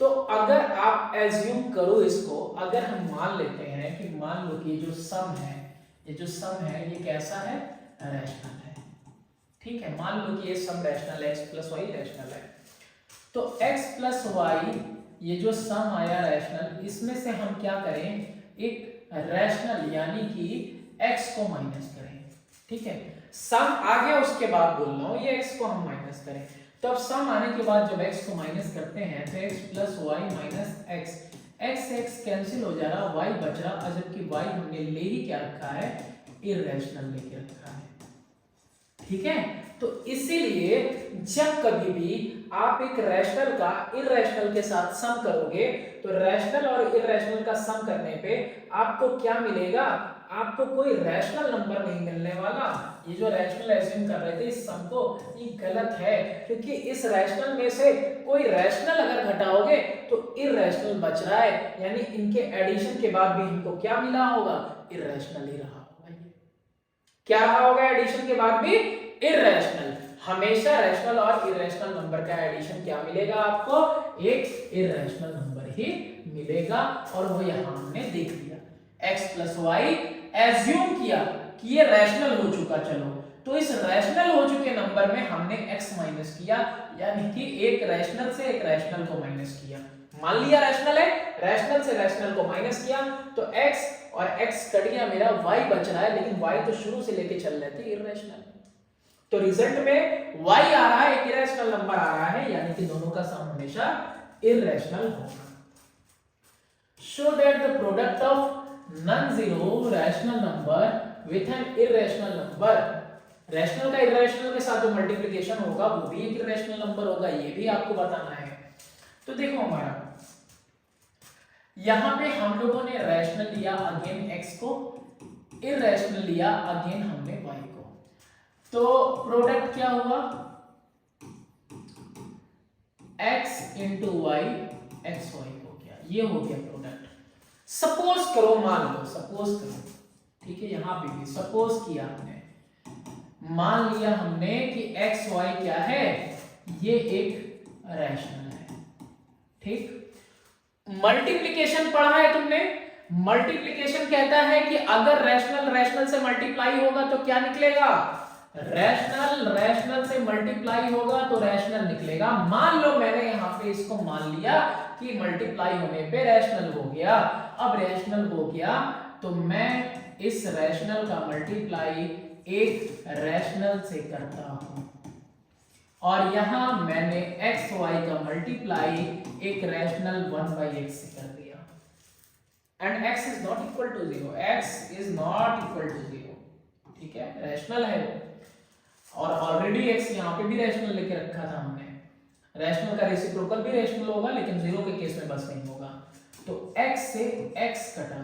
तो अगर आप एज्यूम करो इसको, अगर हम मान लेते हैं कि मान लो कि जो सम है, ये जो सम है ये कैसा है, रैशनल है, ठीक है। मान लो कि ये सम रैशनल है, x प्लस वाई रैशनल है, तो x प्लस वाई ये जो सम आया रैशनल, इसमें से हम क्या करें, एक रैशनल यानी कि x को माइनस करें, ठीक है। सम आ गया, उसके बाद बोल रहा हूं ये x को हम माइनस करें, तो अब सम आने के बाद जब x को माइनस करते हैं तो x plus y minus x cancel हो जा रहा, y बच रहा, जबकि y हमने ले ही क्या रखा है, इर्रेशनल लेके रखा है, ठीक है। तो इसीलिए जब कभी भी आप एक रैशनल का इर्रेशनल के साथ सम करोगे तो रैशनल और इर्रेशनल का सम करने पे आपको क्या मिलेगा, आपको कोई रैशनल नंबर नहीं मिलने वाला। ये जो रैशनल एज्यूम कर रहे थे इस सम को, ये गलत है, क्योंकि इस रैशनल में से कोई रैशनल अगर घटाओगे तो इर्रेशनल बच रहा है, यानी इनके एडिशन के बाद भी हमको क्या मिला होगा, इर्रेशनल ही रहा होगा। ये क्या रहा होगा, एडिशन के बाद भी इर्रेशनल। हमेशा रैशनल और इर्रेशनल नंबर का एडिशन क्या मिलेगा आपको, एक इर्रेशनल नंबर ही मिलेगा, और वो यहां हमने देख लिया। x प्लस वाई एज्यूम किया कि ये रैशनल हो चुका, चलो तो इस रैशनल हो चुके नंबर में हमने x माइनस किया, यानी कि एक रैशनल से एक रैशनल को माइनस किया। मान लिया रैशनल है, रैशनल से रैशनल को माइनस किया तो x और x कट गया, मेरा y बच रहा है, लेकिन y तो शुरू से लेके चल रहे थे इर्रेशनल, तो रिजल्ट में y आ रहा है, एक इरेशनल नंबर आ रहा है, यानी कि दोनों का सम हमेशा इरेशनल होगा। Show that the product of non zero rational number with an irrational number, rational का इरेशनल के साथ जो मल्टीप्लिकेशन होगा वो भी एक इरेशनल नंबर होगा, ये भी आपको बताना है। तो देखो हमारा यहां पे हम लोगों ने रैशनल लिया अगेन x को, इरेशनल लिया अगेन हमने y को, तो प्रोडक्ट क्या हुआ, x into y x y हो गया, ये हो गया प्रोडक्ट। सपोज करो, मान लो, सपोज करो, ठीक है, यहां पे भी सपोज किया हमने, मान लिया हमने कि एक्स वाई क्या है, ये एक रैशनल है, ठीक। मल्टीप्लिकेशन पढ़ा है तुमने, मल्टीप्लिकेशन कहता है कि अगर रैशनल रैशनल से मल्टीप्लाई होगा तो क्या निकलेगा, रैशनल रैशनल से मल्टीप्लाई होगा तो रैशनल निकलेगा। मान लो मैंने यहां पे इसको मान लिया कि मल्टीप्लाई होने पे रैशनल हो गया, अब रैशनल हो गया तो मैं इस रैशनल का मल्टीप्लाई एक रैशनल से करता हूं, और यहां मैंने एक्स वाई का मल्टीप्लाई एक रैशनल 1/x से कर दिया, and x is not equal to 0, x is not equal to 0, ठीक है, रैशनल है वो, और ऑलरेडी x यहां पे भी रैशनल लेके रखा था हमने, रैशनल का रेसिप्रोकल भी रैशनल होगा, लेकिन 0 के केस में बस नहीं होगा। तो x से x कटा,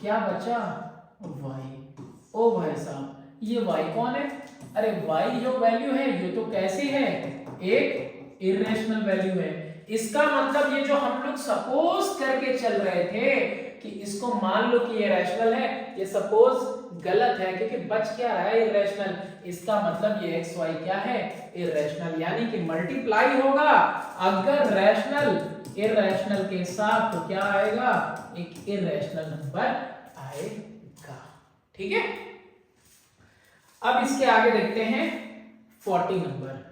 क्या बचा y, ओ भाई साहब ये y कौन है? अरे y जो वैल्यू है ये तो कैसी है, एक इरेशनल वैल्यू है। इसका मतलब ये जो हम लोग सपोज करके चल रहे थे कि इसको मान लो कि ये रैशनल है, ये सपोज गलत है क्योंकि बच क्या रहा है, इरेशनल। इसका मतलब ये एक्स वाई क्या है, इरेशनल, यानी कि मल्टीप्लाई होगा अगर रैशनल इरेशनल के साथ तो क्या आएगा, एक इरेशनल नंबर आएगा। ठीक है, अब इसके आगे देखते हैं 40 नंबर।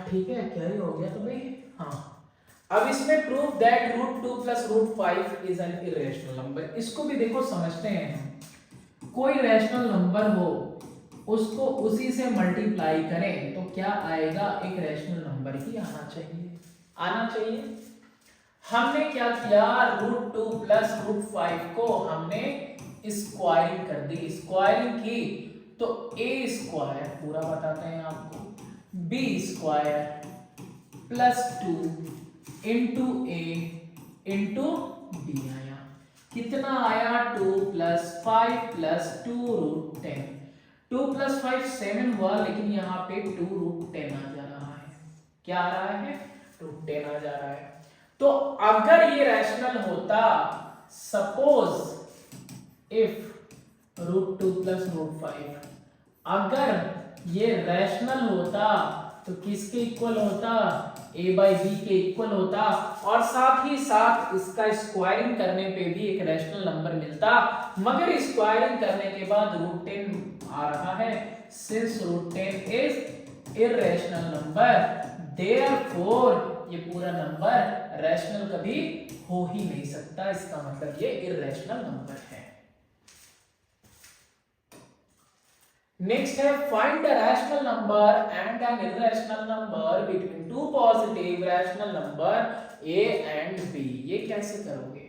ठीक है, क्या ही हो गया तो भाई, हाँ। अब इसमें prove that √2 + √5 is an irrational number. इसको भी देखो समझते हैं। कोई रैशनल नंबर हो उसको उसी से मल्टीप्लाई करें तो क्या आएगा, एक रैशनल नंबर ही आना चाहिए। हमने क्या किया, √2 + √5 को हमने स्क्वायरिंग कर दी, स्क्वायरिंग की तो a² पूरा बताते हैं आपको, b² + 2 * a * b आया। कितना आया, 2 + 5 + 2 √10। 2 + 5 7 हुआ, लेकिन यहाँ पे 2 √10 आ जा रहा है। क्या आ रहा है, √10 आ जा रहा है। तो अगर ये रैशनल होता, सपोज इफ √2 + √5 अगर ये रैशनल होता तो किसके इक्वल होता, a/b के इक्वल होता, और साथ ही साथ इसका स्क्वायरिंग करने पे भी एक रैशनल नंबर मिलता। मगर स्क्वायरिंग करने के बाद √10 आ रहा है, since √10 is irrational number, therefore ये पूरा नंबर रैशनल कभी हो ही नहीं सकता। इसका मतलब ये इरेशनल नंबर है। नेक्स्ट है find the rational number and an irrational number between two positive rational number a and b। ये कैसे करोगे,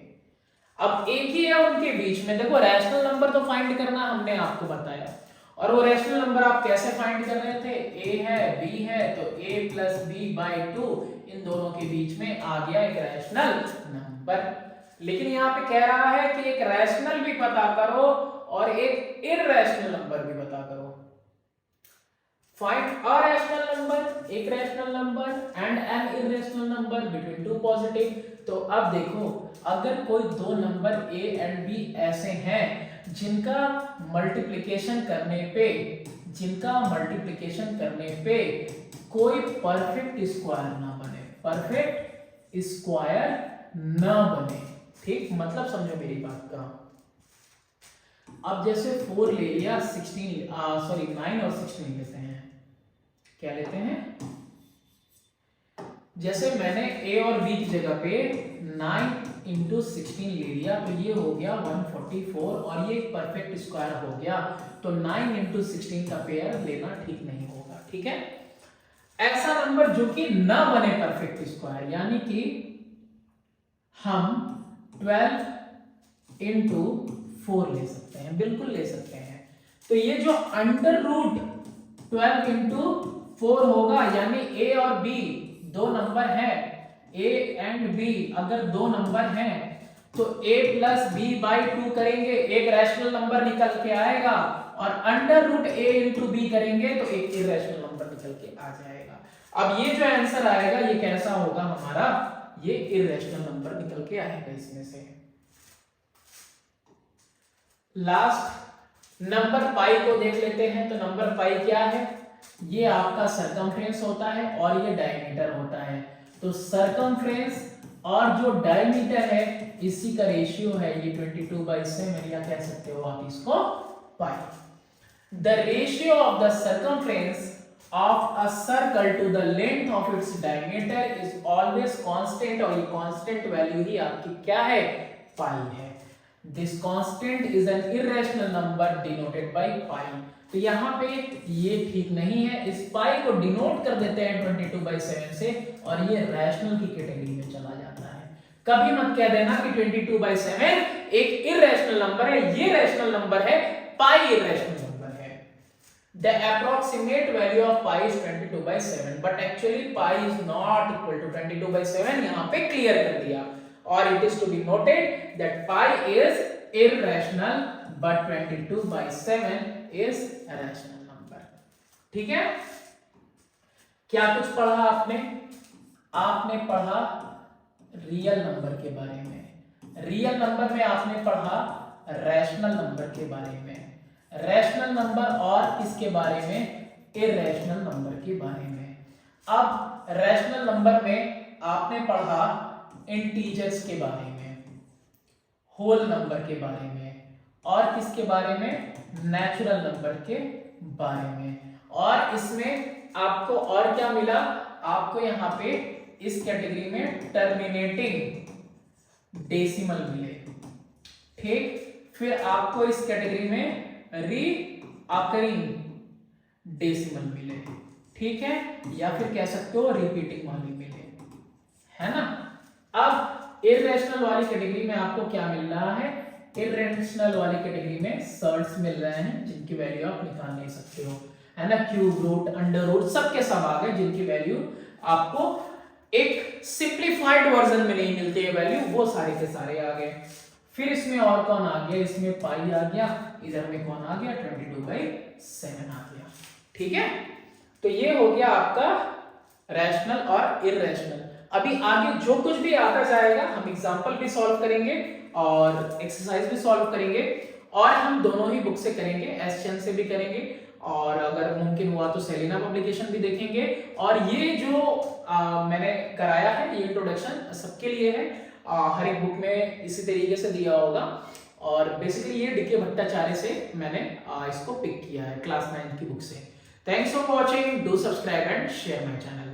अब एक ही है उनके बीच में। देखो रैशनल नंबर तो फाइंड करना हमने आपको बताया, और वो रैशनल नंबर आप कैसे फाइंड कर रहे थे, a है b है तो a + b/2 इन दोनों के बीच में आ गया एक रैशनल नंबर। लेकिन यहाँ पे कह रहा है कि एक रैशनल भी पता करो और एक इररेशनल नंबर भी पता करो। फाइंड अ रैशनल नंबर, एक rational number, and an irrational number between two positive. तो अब देखो, अगर कोई दो नंबर a एंड b ऐसे हैं जिनका मल्टीप्लिकेशन करने पे कोई परफेक्ट स्क्वायर ना बने, ठीक, मतलब समझो मेरी बात का। अब जैसे 4 ले लिया, 9 और 16 लेते हैं। क्या लेते हैं, जैसे मैंने a और b की जगह पे 9 × 16 ले लिया तो ये हो गया 144, और ये एक परफेक्ट स्क्वायर हो गया। तो 9 × 16 का पेयर लेना ठीक नहीं होगा, ठीक है। ऐसा नंबर जो कि ना बने परफेक्ट स्क्वायर, यानी कि हम 12 × 4 ले सकते हैं, बिल्कुल ले सकते हैं। तो ये जो √12 × 4 होगा, यानी a और b दो नंबर हैं, a एंड b अगर दो नंबर हैं तो a + b/2 करेंगे, एक रैशनल नंबर निकल के आएगा, और √a × b करेंगे तो एक इरेशनल नंबर निकल के आ जाएगा। अब ये जो आंसर आएगा ये कैसा होगा हमारा, ये इरेशनल नंबर निकल के आएगा इसमें से। लास्ट नंबर पाई को देख लेते हैं। तो नंबर पाई क्या है, ये आपका सरकमफ्रेंस होता है और ये डायमीटर होता है। तो सरकमफ्रेंस और जो डायमीटर है इसी का रेशियो है ये 22/7, या कह सकते हो आप इसको pi. The ratio of the circumference of a circle to the length of its diameter is always constant, और ये constant value ही आपकी क्या है, पाई है। This constant is an irrational number denoted by pi। तो यहाँ पे ये ठीक नहीं है, इस पाई को डिनोट कर देते हैं 22/7 से, और ये रैशनल की कैटेगरी में चला जाता है। कभी मत कह देना कि 22/7 एक इरेशनल नंबर है, ये रैशनल नंबर है, पाई इरेशनल नंबर है। The approximate value of pi is 22/7, but actually pi is not equal to 22/7, यहाँ पे क्लियर कर दिया। और it is to be noted that pi is irrational but 22/7 is a rational number। ठीक है, क्या कुछ पढ़ा आपने? आपने पढ़ा रियल नंबर के बारे में। रियल नंबर में आपने पढ़ा रैशनल नंबर के बारे में, रैशनल नंबर और किसके बारे में? इररेशनल नंबर के बारे में। अब रैशनल नंबर में आपने पढ़ा इंटीजर्स के बारे में, होल नंबर के बारे में, और किसके बारे में? नेचुरल नंबर के बारे में। और इसमें आपको और क्या मिला? आपको यहाँ पे इस कैटेगरी में टर्मिनेटिंग डेसिमल मिले। ठीक, फिर आपको इस कैटेगरी में रीअकरिंग डेसिमल मिले। ठीक है, या फिर कह सकते हो रिपीटिंग वाली मिले, है ना। अब इररेशनल वाली कैटेगरी में आपको क्या मिल रहा है? इररेशनल वाली कैटेगरी में सर्ट्स मिल रहे हैं जिनकी वैल्यू आप निकाल नहीं सकते हो, है ना। क्यूब रूट, अंडर रूट सबके सब आ गए जिनकी वैल्यू आपको एक सिंप्लीफाइड वर्जन में नहीं मिलती है वैल्यू, वो सारे के सारे आ गए। फिर इसमें और कौन आ गया? इसमें पाई आ गया, इधर में कौन आ गया? 22/7 आ गया। ठीक है, तो ये हो गया आपका रैशनल और इररेशनल। अभी आगे जो कुछ भी आता जाएगा हम एग्जांपल भी सॉल्व करेंगे और एक्सरसाइज भी सॉल्व करेंगे, और हम दोनों ही बुक से करेंगे, एसचेन से भी करेंगे, और अगर मुमकिन हुआ तो सेलिना पब्लिकेशन भी देखेंगे। और ये जो मैंने कराया है ये इंट्रोडक्शन सबके लिए है, हर एक बुक में इसी तरीके से दिया होगा, और बेसिकली ये डीके भट्टाचार्य से मैंने इसको पिक किया है क्लास 9 की बुक से। Thanks for watching, do subscribe and share my channel.